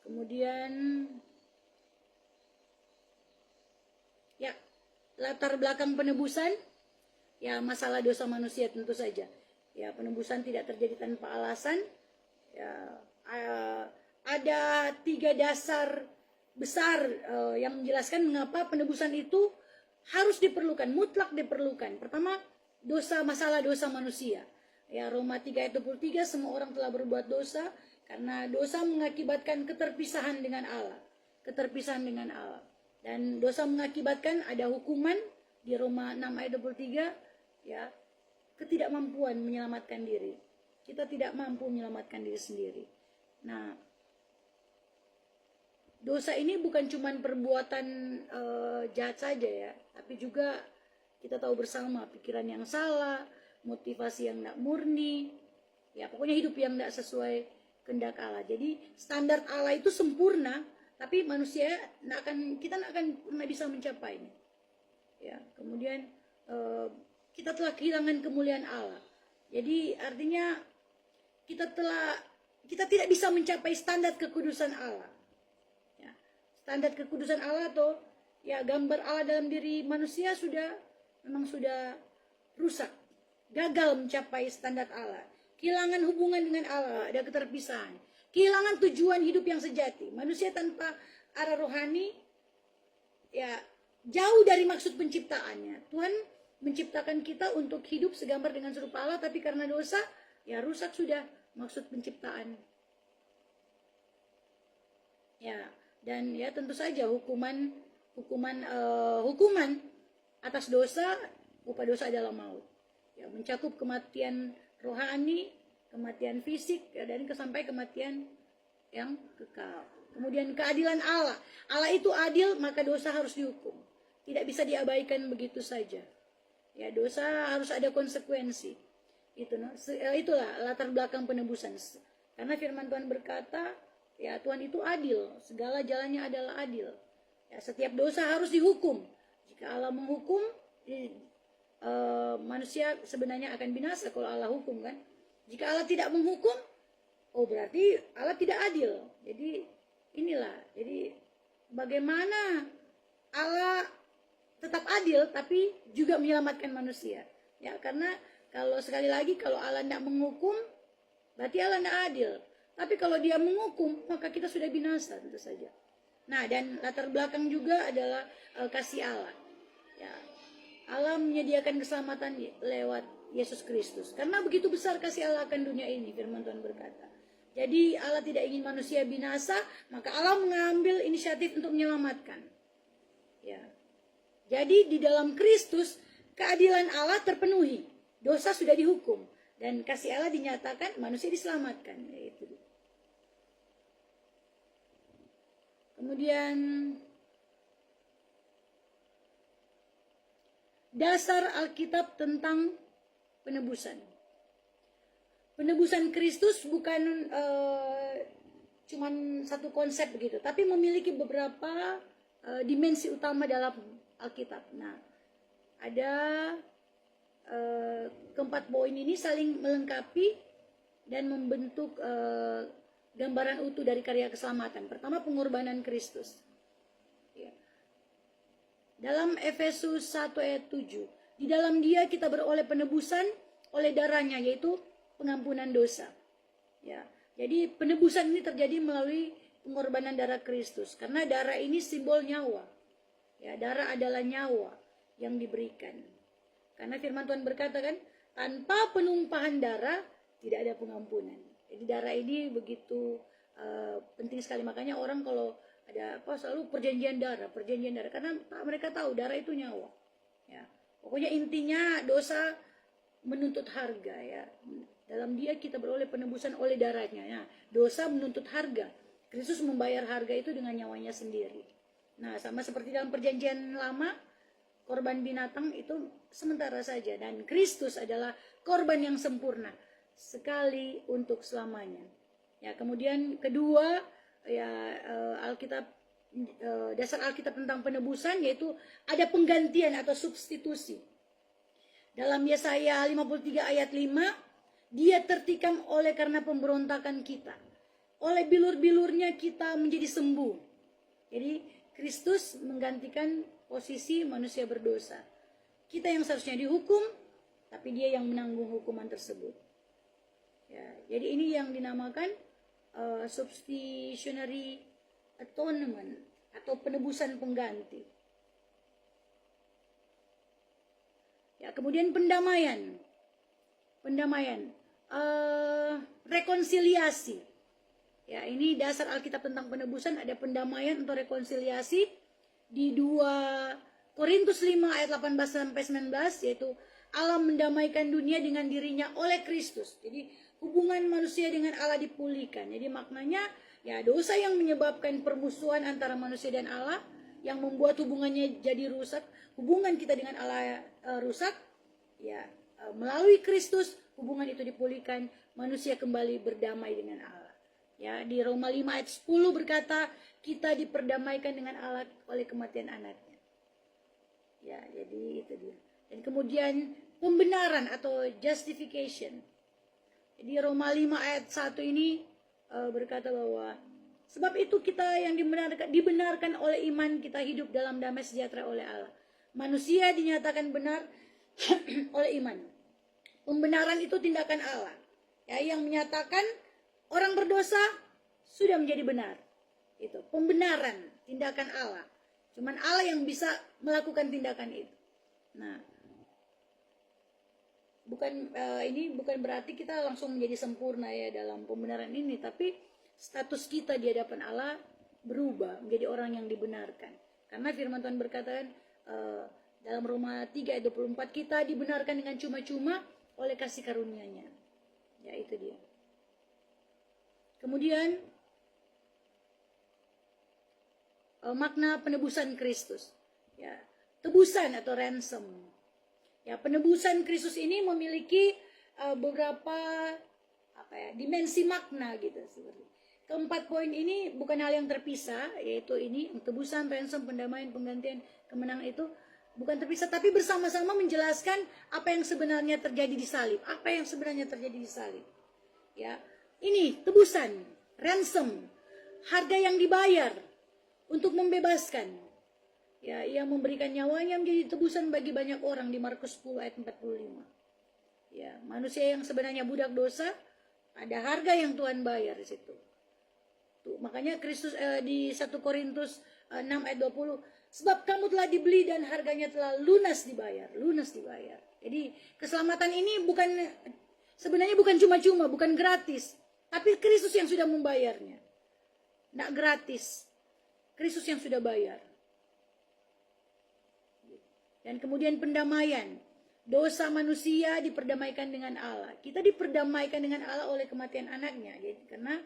Kemudian ya, latar belakang penebusan, ya masalah dosa manusia tentu saja. Ya, penebusan tidak terjadi tanpa alasan. Ya, ada 3 dasar besar yang menjelaskan mengapa penebusan itu harus diperlukan, mutlak diperlukan. Pertama, masalah dosa manusia. Ya, Roma 3 ayat 23, semua orang telah berbuat dosa karena dosa mengakibatkan keterpisahan dengan Allah. Dan dosa mengakibatkan ada hukuman di Roma 6 ayat 23, ya, ketidakmampuan menyelamatkan diri. Kita tidak mampu menyelamatkan diri sendiri. Nah, dosa ini bukan cuma perbuatan jahat saja ya, tapi juga kita tahu bersama pikiran yang salah, motivasi yang tidak murni, ya pokoknya hidup yang tidak sesuai kehendak Allah. Jadi standar Allah itu sempurna, tapi manusia kita tidak akan pernah bisa mencapainya. Ya, kemudian kita telah kehilangan kemuliaan Allah. Jadi artinya kita tidak bisa mencapai standar kekudusan Allah. Ya, standar kekudusan Allah atau ya gambar Allah dalam diri manusia memang sudah rusak, gagal mencapai standar Allah. Kehilangan hubungan dengan Allah, ada keterpisahan. Kehilangan tujuan hidup yang sejati. Manusia tanpa arah rohani, ya jauh dari maksud penciptaannya. Tuhan menciptakan kita untuk hidup segambar dengan serupa Allah, tapi karena dosa, ya rusak sudah maksud penciptaan. Ya, dan ya tentu saja hukuman atas dosa, upah dosa adalah maut. Ya, mencakup kematian rohani, kematian fisik, ya, dan sampai kematian yang kekal. Kemudian keadilan Allah. Allah itu adil, maka dosa harus dihukum. Tidak bisa diabaikan begitu saja. Ya, dosa harus ada konsekuensi. Itulah latar belakang penebusan. Karena firman Tuhan berkata, ya Tuhan itu adil, segala jalannya adalah adil. Ya, setiap dosa harus dihukum. Jika Allah menghukum, manusia sebenarnya akan binasa kalau Allah hukum kan. Jika Allah tidak menghukum, berarti Allah tidak adil. Jadi inilah, jadi bagaimana Allah tetap adil tapi juga menyelamatkan manusia. Ya, karena kalau sekali lagi kalau Allah tidak menghukum, berarti Allah tidak adil. Tapi kalau dia menghukum, maka kita sudah binasa tentu saja. Nah, dan latar belakang juga adalah kasih Allah. Ya, Allah menyediakan keselamatan lewat Yesus Kristus. Karena begitu besar kasih Allah akan dunia ini, firman Tuhan berkata. Jadi Allah tidak ingin manusia binasa, maka Allah mengambil inisiatif untuk menyelamatkan. Ya. Jadi di dalam Kristus, keadilan Allah terpenuhi. Dosa sudah dihukum. Dan kasih Allah dinyatakan, manusia diselamatkan. Yaitu. Kemudian dasar Alkitab tentang penebusan. Penebusan Kristus bukan cuman satu konsep begitu, tapi memiliki beberapa dimensi utama dalam Alkitab. Nah, ada keempat poin ini saling melengkapi dan membentuk gambaran utuh dari karya keselamatan. Pertama, pengorbanan Kristus. Dalam Efesus 1 ayat 7, di dalam dia kita beroleh penebusan oleh darahnya, yaitu pengampunan dosa. Ya, jadi penebusan ini terjadi melalui pengorbanan darah Kristus, karena darah ini simbol nyawa. Ya, darah adalah nyawa yang diberikan. Karena firman Tuhan berkata kan, tanpa penumpahan darah tidak ada pengampunan. Jadi darah ini begitu penting sekali, makanya orang kalau ada selalu perjanjian darah, karena mereka tahu darah itu nyawa. Ya, pokoknya intinya dosa menuntut harga ya. Dalam dia kita beroleh penebusan oleh darahnya. Ya, dosa menuntut harga. Kristus membayar harga itu dengan nyawanya sendiri. Nah, sama seperti dalam perjanjian lama, korban binatang itu sementara saja, dan Kristus adalah korban yang sempurna sekali untuk selamanya. Ya, kemudian kedua, ya Alkitab, dasar Alkitab tentang penebusan, yaitu ada penggantian atau substitusi. Dalam Yesaya 53 ayat 5, dia tertikam oleh karena pemberontakan kita, oleh bilur-bilurnya kita menjadi sembuh. Jadi Kristus menggantikan posisi manusia berdosa. Kita yang seharusnya dihukum, tapi dia yang menanggung hukuman tersebut. Ya, jadi ini yang dinamakan substitutionary atonement atau penebusan pengganti. Ya, kemudian pendamaian, rekonsiliasi. Ya, ini dasar Alkitab tentang penebusan, ada pendamaian atau rekonsiliasi di 2 Korintus 5 ayat 18 sampai 19, yaitu Allah mendamaikan dunia dengan dirinya oleh Kristus. Jadi hubungan manusia dengan Allah dipulihkan. Jadi maknanya Ya, dosa yang menyebabkan permusuhan antara manusia dan Allah, yang membuat hubungannya jadi rusak, hubungan kita dengan Allah rusak, ya, melalui Kristus hubungan itu dipulihkan, manusia kembali berdamai dengan Allah. Ya, di Roma 5 ayat 10 berkata, kita diperdamaikan dengan Allah oleh kematian anaknya. Ya, jadi itu dia. Dan kemudian pembenaran atau justification. Di Roma 5 ayat 1 ini berkata bahwa sebab itu kita yang dibenarkan oleh iman, kita hidup dalam damai sejahtera oleh Allah. Manusia dinyatakan benar oleh iman. Pembenaran itu tindakan Allah, ya, yang menyatakan orang berdosa sudah menjadi benar. Itu pembenaran, tindakan Allah. Cuman Allah yang bisa melakukan tindakan itu. Nah, ini bukan berarti kita langsung menjadi sempurna ya dalam pembenaran ini, tapi status kita di hadapan Allah berubah menjadi orang yang dibenarkan. Karena firman Tuhan berkata dalam Roma 3 ayat 24, kita dibenarkan dengan cuma-cuma oleh kasih karunia-Nya. Ya, itu dia. Kemudian makna penebusan Kristus. Ya, tebusan atau ransom. Ya, penebusan Kristus ini memiliki beberapa dimensi makna gitu seperti. Keempat poin ini bukan hal yang terpisah, yaitu ini tebusan, ransom, pendamaian, penggantian, kemenangan itu bukan terpisah, tapi bersama-sama menjelaskan apa yang sebenarnya terjadi di salib, apa yang sebenarnya terjadi di salib. Ya, ini tebusan, ransom, harga yang dibayar untuk membebaskan. Ya, ia memberikan nyawanya menjadi tebusan bagi banyak orang di Markus 10 ayat 45. Ya, manusia yang sebenarnya budak dosa, ada harga yang Tuhan bayar di situ. Tuh, makanya Kristus di 1 Korintus 6 ayat 20, sebab kamu telah dibeli dan harganya telah lunas dibayar. Jadi keselamatan ini sebenarnya bukan cuma-cuma, bukan gratis, tapi Kristus yang sudah membayarnya. Nggak gratis, Kristus yang sudah bayar. Dan kemudian pendamaian, dosa manusia diperdamaikan dengan Allah. Kita diperdamaikan dengan Allah oleh kematian anaknya. Jadi karena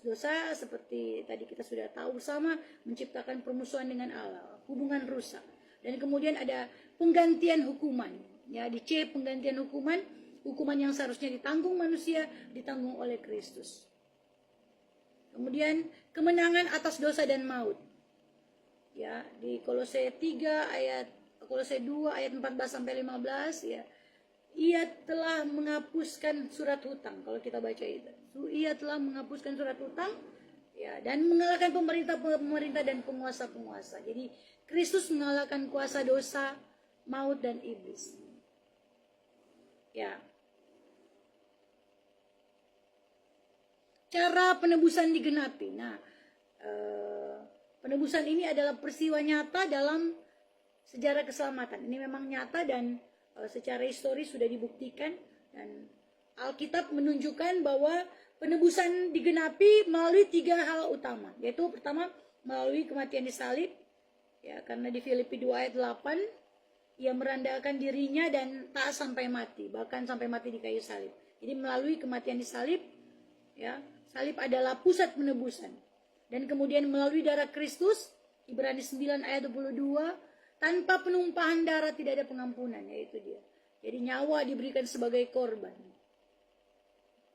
dosa seperti tadi kita sudah tahu bersama menciptakan permusuhan dengan Allah, hubungan rusak. Dan kemudian ada penggantian hukuman. Ya, di C, penggantian hukuman yang seharusnya ditanggung manusia ditanggung oleh Kristus. Kemudian kemenangan atas dosa dan maut. Ya, di Kolose 2 ayat 14 sampai 15 ya. Ia telah menghapuskan surat hutang, kalau kita baca itu. Ia telah menghapuskan surat hutang ya, dan mengalahkan pemerintah dan penguasa-penguasa. Jadi Kristus mengalahkan kuasa dosa, maut dan iblis. Ya. Cara penebusan digenapi. Nah, penebusan ini adalah peristiwa nyata dalam sejarah keselamatan. Ini memang nyata dan secara historis sudah dibuktikan, dan Alkitab menunjukkan bahwa penebusan digenapi melalui 3 hal utama, yaitu pertama melalui kematian di salib, ya, karena di Filipi 2 ayat 8 ia merendahkan dirinya dan taat sampai mati, bahkan sampai mati di kayu salib. Jadi melalui kematian di salib, ya, salib adalah pusat penebusan. Dan kemudian melalui darah Kristus, Ibrani 9 ayat 22, tanpa penumpahan darah tidak ada pengampunan, yaitu dia. Jadi nyawa diberikan sebagai korban.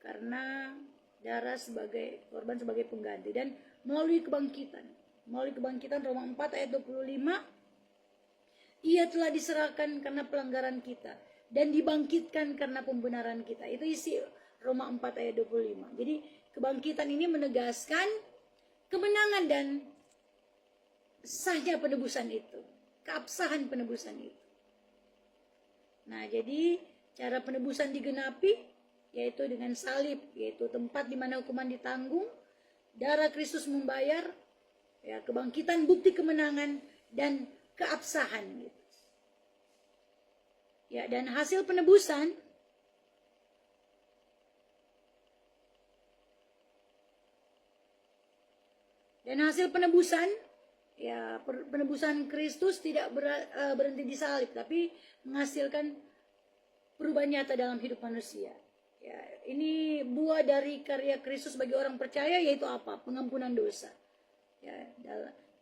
Karena darah sebagai korban, sebagai pengganti. Dan melalui kebangkitan. Melalui kebangkitan Roma 4 ayat 25. Ia telah diserahkan karena pelanggaran kita. Dan dibangkitkan karena pembenaran kita. Itu isi Roma 4 ayat 25. Jadi kebangkitan ini menegaskan kemenangan dan sahnya penebusan itu. Keabsahan penebusan itu. Nah, jadi cara penebusan digenapi yaitu dengan salib, yaitu tempat di mana hukuman ditanggung, darah Kristus membayar, ya, kebangkitan, bukti kemenangan dan keabsahan gitu. Ya, dan hasil penebusan ya, penebusan Kristus tidak berhenti di salib, tapi menghasilkan perubahan nyata dalam hidup manusia. Ya, ini buah dari karya Kristus bagi orang percaya, yaitu apa? Pengampunan dosa. Ya,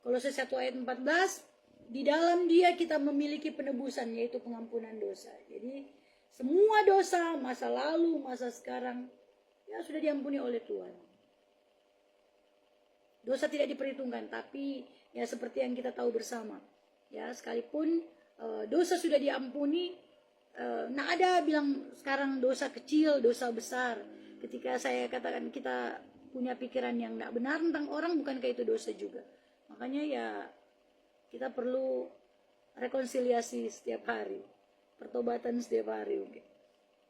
Kolose 1 ayat 14, di dalam Dia kita memiliki penebusan, yaitu pengampunan dosa. Jadi semua dosa masa lalu, masa sekarang, ya sudah diampuni oleh Tuhan. Dosa tidak diperhitungkan, tapi ya seperti yang kita tahu bersama, ya sekalipun dosa sudah diampuni, nah ada bilang sekarang dosa kecil, dosa besar. Ketika saya katakan kita punya pikiran yang tidak benar tentang orang, bukankah itu dosa juga? Makanya ya kita perlu rekonsiliasi setiap hari, pertobatan setiap hari.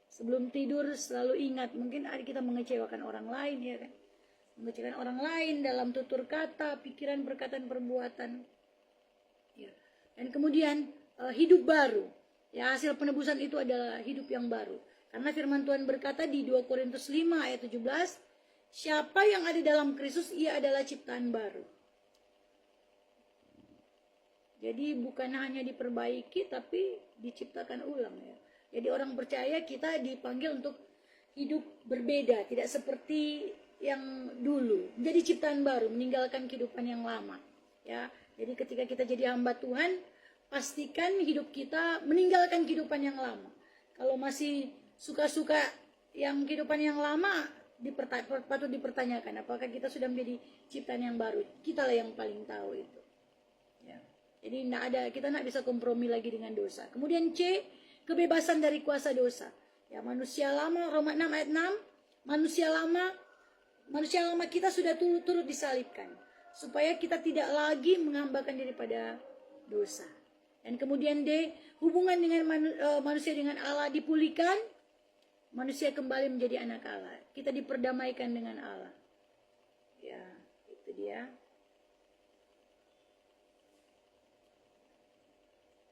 Sebelum tidur selalu ingat, mungkin kita mengecewakan orang lain, ya kan? Mengecewakan orang lain dalam tutur kata, pikiran, perkataan, perbuatan. Ya. Dan kemudian hidup baru. Ya, hasil penebusan itu adalah hidup yang baru. Karena firman Tuhan berkata di 2 Korintus 5 ayat 17, siapa yang ada dalam Kristus, ia adalah ciptaan baru. Jadi bukan hanya diperbaiki, tapi diciptakan ulang, ya. Jadi orang percaya kita dipanggil untuk hidup berbeda, tidak seperti yang dulu. Jadi ciptaan baru, meninggalkan kehidupan yang lama, ya. Jadi ketika kita jadi hamba Tuhan, pastikan hidup kita meninggalkan kehidupan yang lama. Kalau masih suka-suka yang kehidupan yang lama, patut dipertanyakan apakah kita sudah menjadi ciptaan yang baru. Kitalah yang paling tahu itu, ya. Jadi kita tidak bisa kompromi lagi dengan dosa. Kemudian C, kebebasan dari kuasa dosa. Ya, manusia lama, Roma 6 ayat 6, manusia lama kita sudah turut disalibkan supaya kita tidak lagi menghambakan diri pada dosa. Dan kemudian D, hubungan dengan manusia dengan Allah dipulihkan, manusia kembali menjadi anak Allah. Kita diperdamaikan dengan Allah. Ya, itu dia.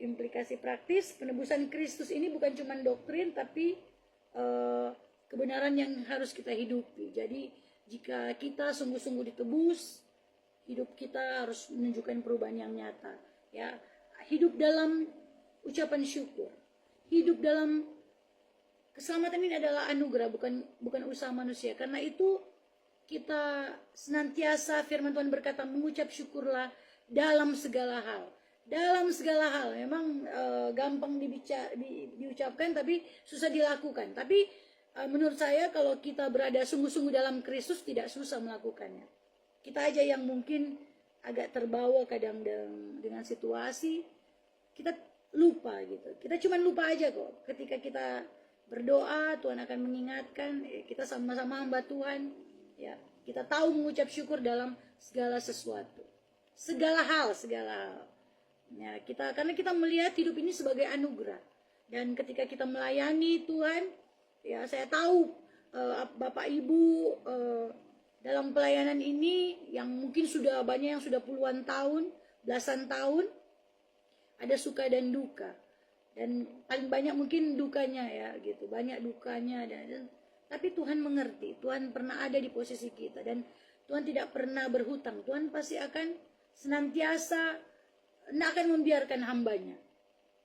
Implikasi praktis penebusan Kristus ini bukan cuma doktrin, tapi kebenaran yang harus kita hidupi. Jadi jika kita sungguh-sungguh ditebus, hidup kita harus menunjukkan perubahan yang nyata. Ya, hidup dalam ucapan syukur, hidup dalam keselamatan ini adalah anugerah, bukan usaha manusia. Karena itu kita senantiasa, firman Tuhan berkata, mengucap syukurlah dalam segala hal. Dalam segala hal, memang gampang diucapkan tapi susah dilakukan. Tapi menurut saya kalau kita berada sungguh-sungguh dalam Kristus, tidak susah melakukannya. Kita aja yang mungkin agak terbawa kadang dengan situasi, kita lupa gitu. Kita cuma lupa aja kok. Ketika kita berdoa, Tuhan akan mengingatkan, kita sama-sama hamba Tuhan, ya. Kita tahu mengucap syukur dalam segala sesuatu, segala hal. Ya, karena kita melihat hidup ini sebagai anugerah. Dan ketika kita melayani Tuhan, ya saya tahu Bapak Ibu dalam pelayanan ini yang mungkin sudah banyak, yang sudah puluhan tahun, belasan tahun, ada suka dan duka. Dan paling banyak mungkin dukanya, ya gitu. Banyak dukanya tapi Tuhan mengerti. Tuhan pernah ada di posisi kita dan Tuhan tidak pernah berhutang. Tuhan pasti akan senantiasa tidak akan membiarkan hambanya.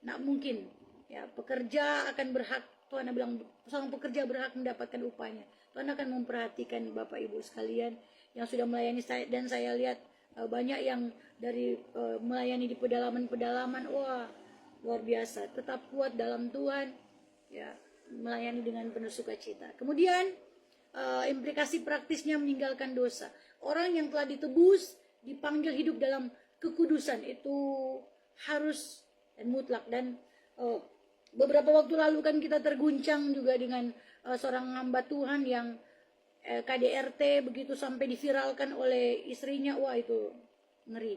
Tidak mungkin. Ya, pekerja akan berhak, Tuhan bilang, seorang pekerja berhak mendapatkan upahnya. Tuhan akan memperhatikan Bapak Ibu sekalian yang sudah melayani saya. Dan saya lihat banyak yang dari melayani di pedalaman-pedalaman. Wah, luar biasa. Tetap kuat dalam Tuhan. Ya, melayani dengan penuh sukacita. Kemudian implikasi praktisnya meninggalkan dosa. Orang yang telah ditebus, dipanggil hidup dalam kekudusan, itu harus dan mutlak. Dan beberapa waktu lalu kan kita terguncang juga dengan seorang hamba Tuhan yang KDRT begitu sampai diviralkan oleh istrinya. Wah, itu ngeri.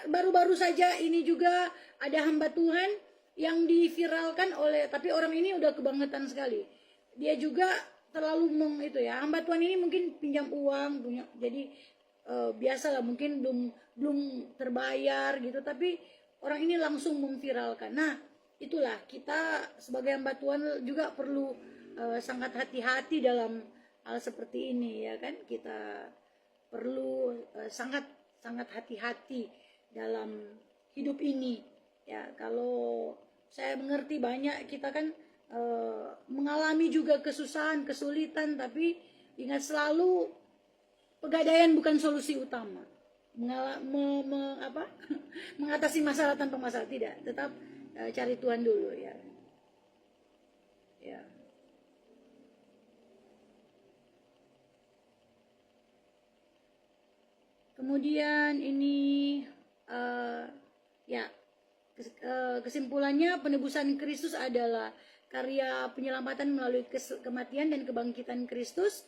Baru-baru saja ini juga ada hamba Tuhan yang diviralkan tapi orang ini udah kebangetan sekali. Dia juga terlalu hamba Tuhan ini mungkin pinjam uang, jadi biasalah mungkin belum terbayar gitu, tapi orang ini langsung memviralkan. Nah, itulah kita sebagai hamba Tuhan juga perlu sangat hati-hati dalam hal seperti ini, ya kan? Kita perlu sangat hati-hati dalam hidup ini, ya. Kalau saya mengerti banyak kita kan mengalami juga kesusahan, kesulitan, tapi ingat selalu pegadaian bukan solusi utama. Mengatasi masalah tanpa masalah, tidak. Tetap cari Tuhan dulu ya. Ya. Kemudian ini ya kesimpulannya, penebusan Kristus adalah karya penyelamatan melalui kematian dan kebangkitan Kristus,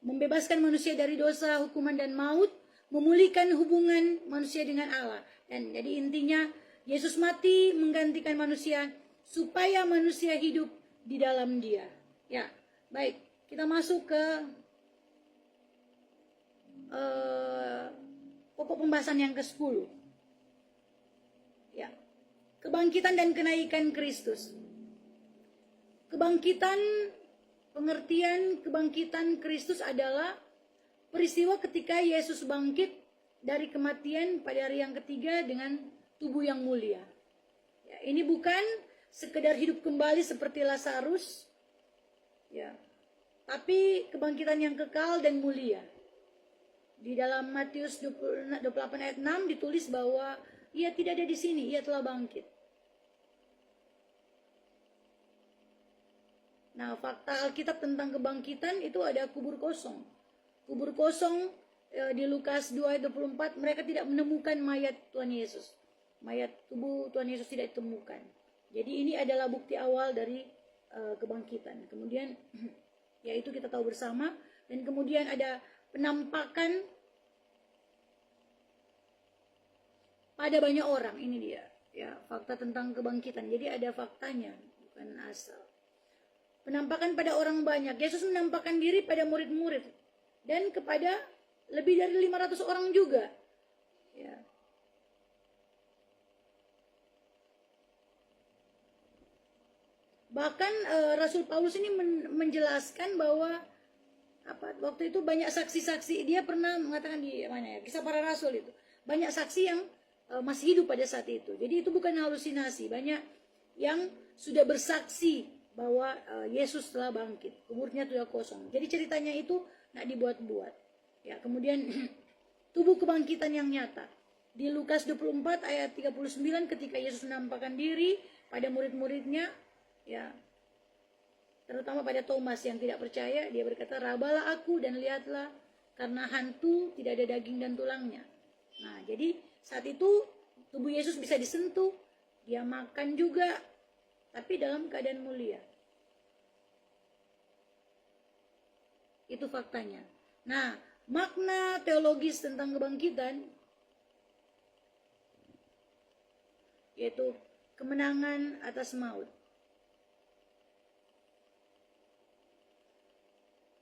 membebaskan manusia dari dosa, hukuman, dan maut, memulihkan hubungan manusia dengan Allah. Dan jadi intinya Yesus mati menggantikan manusia supaya manusia hidup di dalam Dia. Ya, baik, kita masuk ke pokok pembahasan yang ke-10. Ya. Kebangkitan dan kenaikan Kristus. Kebangkitan, pengertian kebangkitan Kristus adalah peristiwa ketika Yesus bangkit dari kematian pada hari yang ketiga dengan tubuh yang mulia. Ya, ini bukan sekedar hidup kembali seperti Lazarus, ya, tapi kebangkitan yang kekal dan mulia. Di dalam Matius 28 ayat 6 ditulis bahwa ia tidak ada di sini, ia telah bangkit. Nah, fakta Alkitab tentang kebangkitan itu ada kubur kosong. Kubur kosong di Lukas 2 ayat 24, mereka tidak menemukan mayat Tuhan Yesus. Mayat tubuh Tuhan Yesus tidak ditemukan. Jadi ini adalah bukti awal dari kebangkitan. Kemudian yaitu kita tahu bersama, dan kemudian ada penampakan pada banyak orang. Ini dia ya, fakta tentang kebangkitan. Jadi ada faktanya, bukan asal. Penampakan pada orang banyak. Yesus menampakkan diri pada murid-murid dan kepada lebih dari 500 orang juga. Ya. Bahkan Rasul Paulus ini menjelaskan bahwa waktu itu banyak saksi-saksi. Dia pernah mengatakan di mana ya, Kisah Para Rasul itu, banyak saksi yang masih hidup pada saat itu. Jadi itu bukan halusinasi. Banyak yang sudah bersaksi bahwa Yesus telah bangkit, kuburnya sudah kosong. Jadi ceritanya itu nggak dibuat-buat. Ya, kemudian tubuh kebangkitan yang nyata. Di Lukas 24 ayat 39, ketika Yesus menampakkan diri pada murid-muridnya, ya, terutama pada Thomas yang tidak percaya, dia berkata, "Rabalah aku dan lihatlah, karena hantu tidak ada daging dan tulangnya." Nah, jadi saat itu tubuh Yesus bisa disentuh, dia makan juga, tapi dalam keadaan mulia. Itu faktanya. Nah, makna teologis tentang kebangkitan yaitu kemenangan atas maut.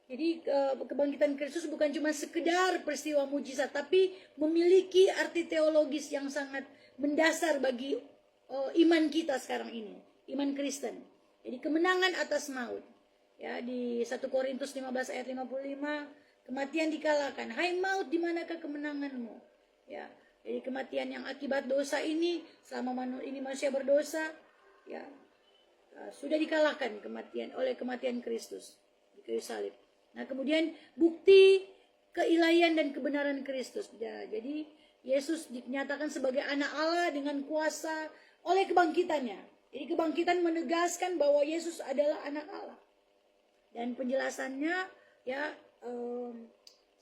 Jadi kebangkitan Kristus bukan cuma sekedar peristiwa mujizat, tapi memiliki arti teologis yang sangat mendasar bagi iman kita sekarang ini, iman Kristen. Jadi kemenangan atas maut. Ya, di 1 Korintus 15 ayat 55, kematian dikalahkan. Hai maut, di manakah kemenanganmu? Ya, jadi kematian yang akibat dosa ini, selama ini manusia berdosa, ya, sudah dikalahkan oleh kematian Kristus di kayu salib. Nah, kemudian bukti keilahian dan kebenaran Kristus. Ya, jadi Yesus dinyatakan sebagai anak Allah dengan kuasa oleh kebangkitannya. Jadi kebangkitan menegaskan bahwa Yesus adalah anak Allah. Dan penjelasannya, ya,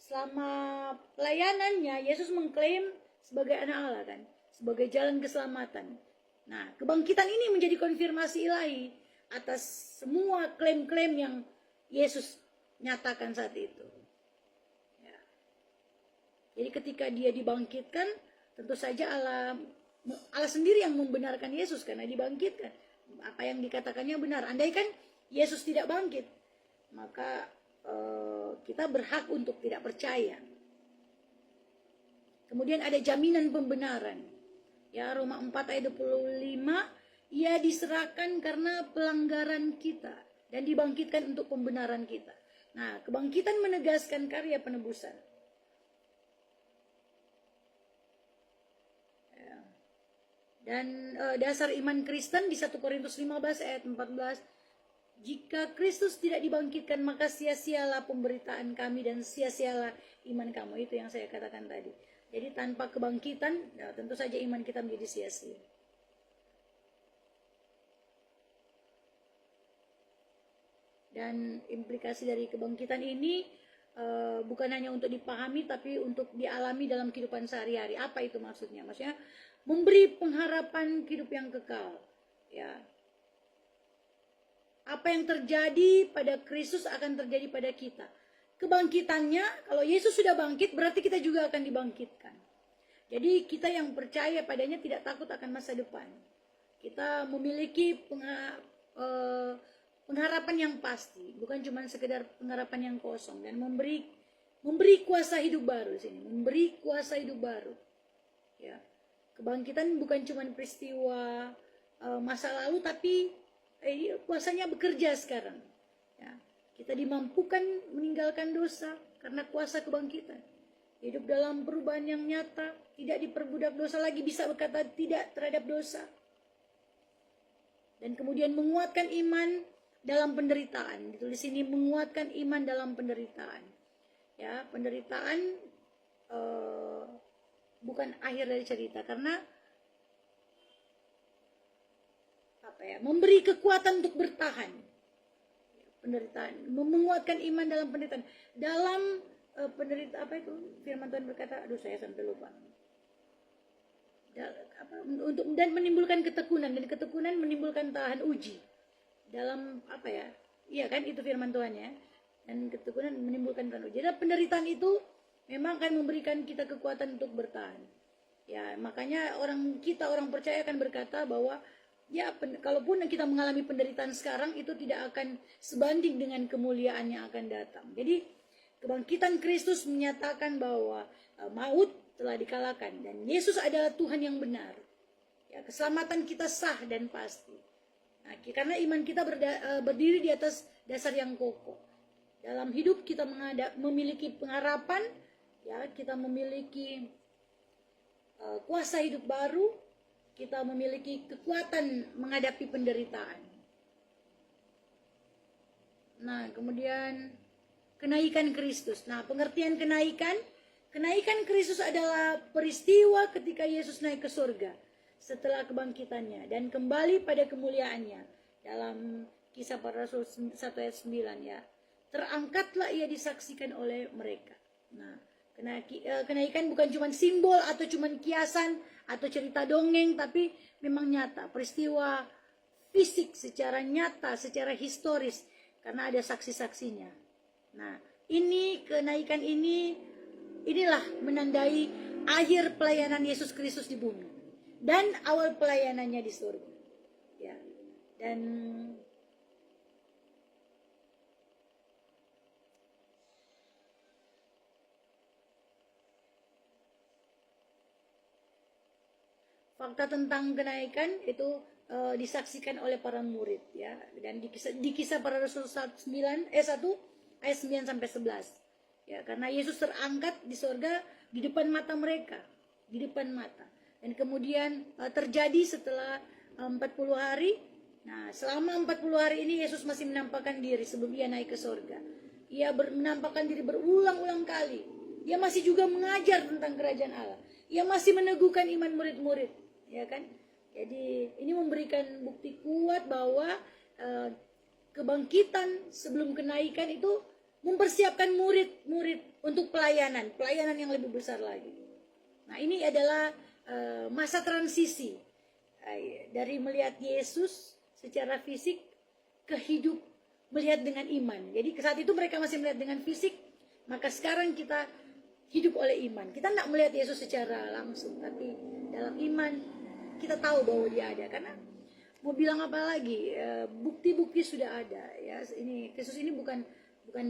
selama pelayanannya Yesus mengklaim sebagai anak Allah, kan, sebagai jalan keselamatan. Nah, kebangkitan ini menjadi konfirmasi ilahi atas semua klaim-klaim yang Yesus nyatakan saat itu. Ya. Jadi ketika dia dibangkitkan, tentu saja Allah sendiri yang membenarkan Yesus karena dibangkitkan. Apa yang dikatakannya benar. Andaikan Yesus tidak bangkit, maka kita berhak untuk tidak percaya. Kemudian ada jaminan pembenaran. Ya, Roma 4 ayat 25, ia diserahkan karena pelanggaran kita dan dibangkitkan untuk pembenaran kita. Nah, kebangkitan menegaskan karya penebusan. Ya. Dan dasar iman Kristen di 1 Korintus 15 ayat 14, jika Kristus tidak dibangkitkan maka sia-sialah pemberitaan kami dan sia-sialah iman kamu. Itu yang saya katakan tadi. Jadi tanpa kebangkitan, ya, tentu saja iman kita menjadi sia-sia. Dan implikasi dari kebangkitan ini bukan hanya untuk dipahami tapi untuk dialami dalam kehidupan sehari-hari. Apa itu maksudnya? Maksudnya memberi pengharapan hidup yang kekal. Ya. Apa yang terjadi pada Kristus akan terjadi pada kita. Kebangkitannya, kalau Yesus sudah bangkit, berarti kita juga akan dibangkitkan. Jadi kita yang percaya padanya tidak takut akan masa depan. Kita memiliki pengharapan yang pasti, bukan cuma sekedar pengharapan yang kosong, dan memberi kuasa hidup baru sini, memberi kuasa hidup baru. Ya. Kebangkitan bukan cuma peristiwa masa lalu, tapi kuasanya bekerja sekarang. Ya. Kita dimampukan meninggalkan dosa karena kuasa kebangkitan. Hidup dalam perubahan yang nyata, tidak diperbudak dosa lagi, bisa berkata tidak terhadap dosa. Dan kemudian menguatkan iman dalam penderitaan. Ditulis sini menguatkan iman dalam penderitaan. Ya, penderitaan bukan akhir dari cerita, karena memberi kekuatan untuk bertahan. Penderitaan, menguatkan iman dalam penderitaan. Dalam penderitaan apa itu? Firman Tuhan berkata, aduh saya sampai lupa. Dan menimbulkan ketekunan, dan ketekunan menimbulkan tahan uji. Dalam apa ya? Iya kan itu firman Tuhan ya. Dan ketekunan menimbulkan tahan uji. Dan penderitaan itu memang akan memberikan kita kekuatan untuk bertahan. Ya, makanya orang percaya akan berkata bahwa ya, kalaupun kita mengalami penderitaan sekarang, itu tidak akan sebanding dengan kemuliaan yang akan datang. Jadi, kebangkitan Kristus menyatakan bahwa maut telah dikalahkan. Dan Yesus adalah Tuhan yang benar. Ya, keselamatan kita sah dan pasti. Nah, karena iman kita berdiri di atas dasar yang kokoh. Dalam hidup kita memiliki pengharapan, ya, kita memiliki kuasa hidup baru, kita memiliki kekuatan menghadapi penderitaan. Nah, kemudian kenaikan Kristus. Nah, pengertian kenaikan Kristus adalah peristiwa ketika Yesus naik ke surga setelah kebangkitannya dan kembali pada kemuliaannya. Dalam Kisah Para Rasul 1 ayat 9 ya. Terangkatlah ia disaksikan oleh mereka. Nah, kenaikan bukan cuma simbol atau cuma kiasan atau cerita dongeng, tapi memang nyata, peristiwa fisik secara nyata, secara historis, karena ada saksi-saksinya. Nah, kenaikan inilah menandai akhir pelayanan Yesus Kristus di bumi dan awal pelayanannya di surga. Ya. Dan fakta tentang kenaikan itu disaksikan oleh para murid ya, dan di kisah Para Rasul 1 ayat 9 sampai 11 ya, karena Yesus terangkat di surga di depan mata mereka, di depan mata, dan kemudian terjadi setelah 40 hari. Nah, selama 40 hari ini Yesus masih menampakkan diri sebelum ia naik ke surga. Ia menampakkan diri berulang-ulang kali. Ia masih juga mengajar tentang kerajaan Allah. Ia masih meneguhkan iman murid-murid, ya kan? Jadi ini memberikan bukti kuat bahwa kebangkitan sebelum kenaikan itu mempersiapkan murid-murid untuk pelayanan yang lebih besar lagi. Nah, ini adalah masa transisi dari melihat Yesus secara fisik ke hidup melihat dengan iman. Jadi saat itu mereka masih melihat dengan fisik, maka sekarang kita hidup oleh iman. Kita tidak melihat Yesus secara langsung, tapi dalam iman kita tahu bahwa dia ada. Karena mau bilang apa lagi, bukti-bukti sudah ada. Ya, ini Yesus ini bukan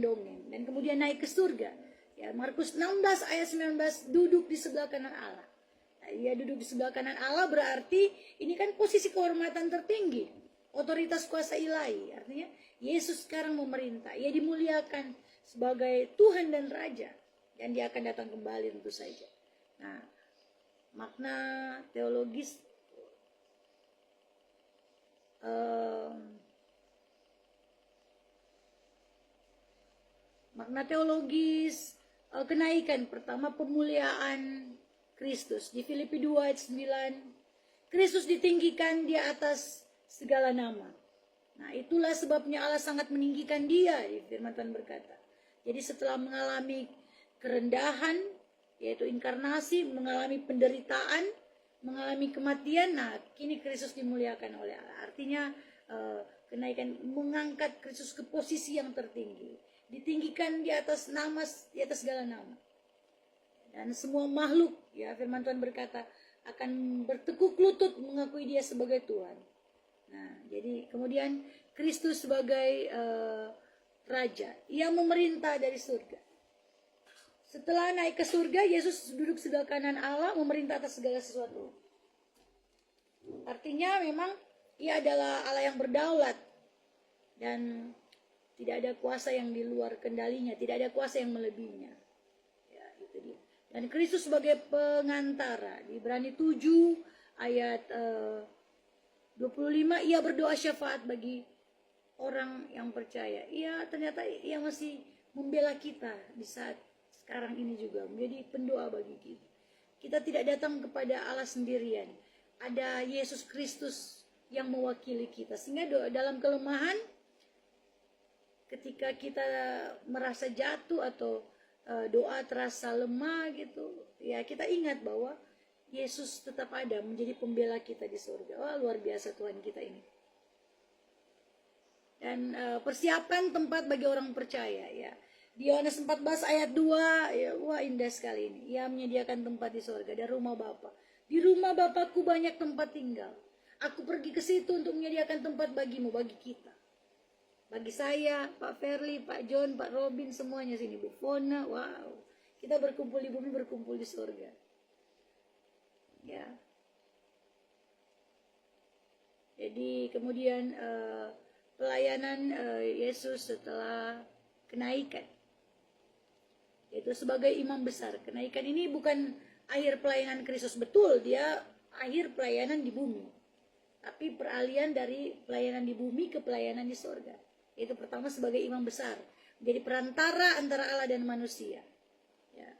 dongeng. Dan kemudian naik ke surga. Ya, Markus 16 ayat 19, duduk di sebelah kanan Allah. Nah, ia duduk di sebelah kanan Allah berarti ini kan posisi kehormatan tertinggi, otoritas kuasa ilahi. Artinya Yesus sekarang memerintah. Ia dimuliakan sebagai Tuhan dan Raja. Dan dia akan datang kembali tentu saja. Nah, makna teologis makna teologis kenaikan. Pertama, pemuliaan Kristus. Di Filipi 2 ayat 9, Kristus ditinggikan di atas segala nama. Nah, itulah sebabnya Allah sangat meninggikan dia, firman Tuhan berkata. Jadi setelah mengalami kerendahan, yaitu inkarnasi, mengalami penderitaan, mengalami kematian, nah kini Kristus dimuliakan oleh Allah. Artinya kenaikan, mengangkat Kristus ke posisi yang tertinggi, ditinggikan di atas nama, di atas segala nama. Dan semua makhluk, ya firman Tuhan berkata, akan bertekuk lutut mengakui dia sebagai Tuhan. Nah, jadi kemudian Kristus sebagai Raja, ia memerintah dari surga. Setelah naik ke surga, Yesus duduk sebelah kanan Allah, memerintah atas segala sesuatu. Artinya memang ia adalah Allah yang berdaulat. Dan tidak ada kuasa yang di luar kendalinya, tidak ada kuasa yang melebihinya. Ya, itu dia. Dan Kristus sebagai pengantara. Di Ibrani 7 ayat 25, ia berdoa syafaat bagi orang yang percaya. Ia ternyata ia masih membela kita di saat sekarang ini juga, menjadi pendoa bagi kita. Kita tidak datang kepada Allah sendirian. Ada Yesus Kristus yang mewakili kita. Sehingga dalam kelemahan, ketika kita merasa jatuh atau doa terasa lemah gitu, ya kita ingat bahwa Yesus tetap ada menjadi pembela kita di surga. Wah, luar biasa Tuhan kita ini. Dan persiapan tempat bagi orang percaya, ya. Di Yohanes 14 ayat 2, ya, wah indah sekali ini. Ia menyediakan tempat di surga dan rumah Bapa. Di rumah Bapakku banyak tempat tinggal. Aku pergi ke situ untuk menyediakan tempat bagimu, bagi kita. Bagi saya, Pak Ferli, Pak John, Pak Robin, semuanya sini. Bu Fona, wow. Kita berkumpul di bumi, berkumpul di surga. Ya. Jadi kemudian pelayanan Yesus setelah kenaikan, yaitu sebagai imam besar. Kenaikan ini bukan akhir pelayanan Kristus, betul dia akhir pelayanan di bumi, tapi peralihan dari pelayanan di bumi ke pelayanan di surga. Itu pertama sebagai imam besar, menjadi perantara antara Allah dan manusia. Ya.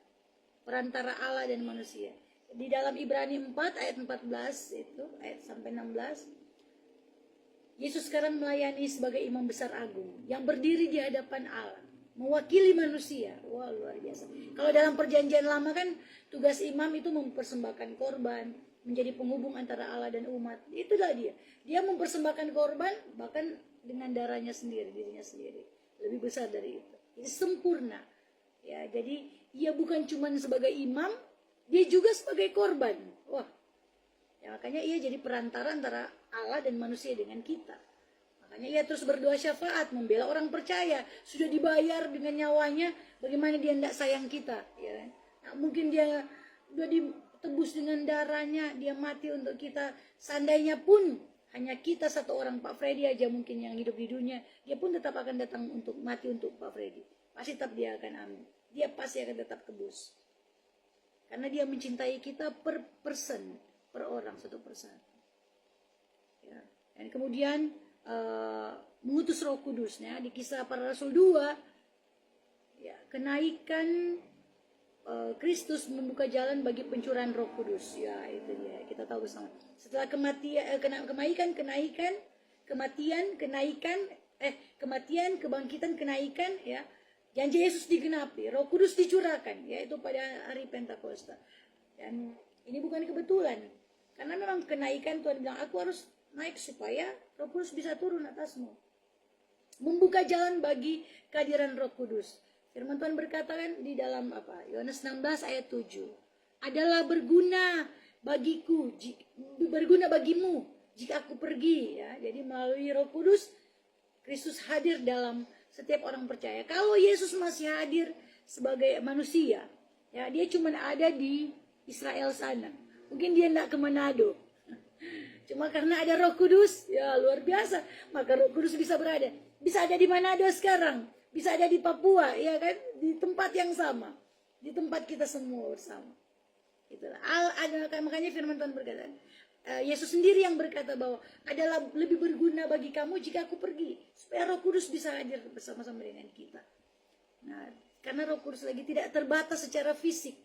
Perantara Allah dan manusia. Di dalam Ibrani 4 ayat 14 itu ayat sampai 16, Yesus sekarang melayani sebagai imam besar agung yang berdiri di hadapan Allah, mewakili manusia. Wah, luar biasa. Kalau dalam perjanjian lama kan tugas imam itu mempersembahkan korban, menjadi penghubung antara Allah dan umat. Itulah dia. Dia mempersembahkan korban bahkan dengan darahnya sendiri, dirinya sendiri. Lebih besar dari itu. Jadi sempurna. Ya, jadi ia bukan cuma sebagai imam, dia juga sebagai korban. Wah. Ya, makanya ia jadi perantara antara Allah dan manusia dengan kita. Makanya ia terus berdoa syafaat, membela orang percaya. Sudah dibayar dengan nyawanya, bagaimana dia tidak sayang kita. Ya. Nah, mungkin dia sudah ditebus dengan darahnya, dia mati untuk kita. Seandainya pun hanya kita satu orang, Pak Freddy aja mungkin yang hidup di dunia, dia pun tetap akan datang untuk mati untuk Pak Freddy. Pasti tetap dia akan amin. Dia pasti akan tetap tebus. Karena dia mencintai kita per person, per orang, satu persatu. Ya. Dan kemudian mengutus Roh Kudusnya di Kisah Para Rasul 2, ya, kenaikan Kristus membuka jalan bagi pencurahan Roh Kudus. Ya, itu dia. Kita tahu bersama. Setelah kematian, kebangkitan, kenaikan, ya. Janji Yesus digenapi, Roh Kudus dicurahkan, yaitu pada hari Pentakosta. Dan ini bukan kebetulan. Karena memang kenaikan Tuhan bilang, aku harus naik supaya Roh Kudus bisa turun atasmu. Membuka jalan bagi kehadiran Roh Kudus. Firman Tuhan berkata kan di dalam Yohanes 16 ayat 7. Adalah berguna bagiku, berguna bagimu jika aku pergi. Ya. Jadi melalui Roh Kudus, Kristus hadir dalam setiap orang percaya. Kalau Yesus masih hadir sebagai manusia, ya dia cuma ada di Israel sana. Mungkin dia tidak ke Manado. Cuma karena ada Roh Kudus, ya luar biasa. Maka Roh Kudus bisa berada. Bisa ada di Manado sekarang. Bisa ada di Papua, ya kan? Di tempat yang sama. Di tempat kita semua bersama. Itulah. Makanya firman Tuhan berkata, Yesus sendiri yang berkata bahwa adalah lebih berguna bagi kamu jika aku pergi, supaya Roh Kudus bisa hadir bersama-sama dengan kita. Nah, karena Roh Kudus lagi tidak terbatas secara fisik,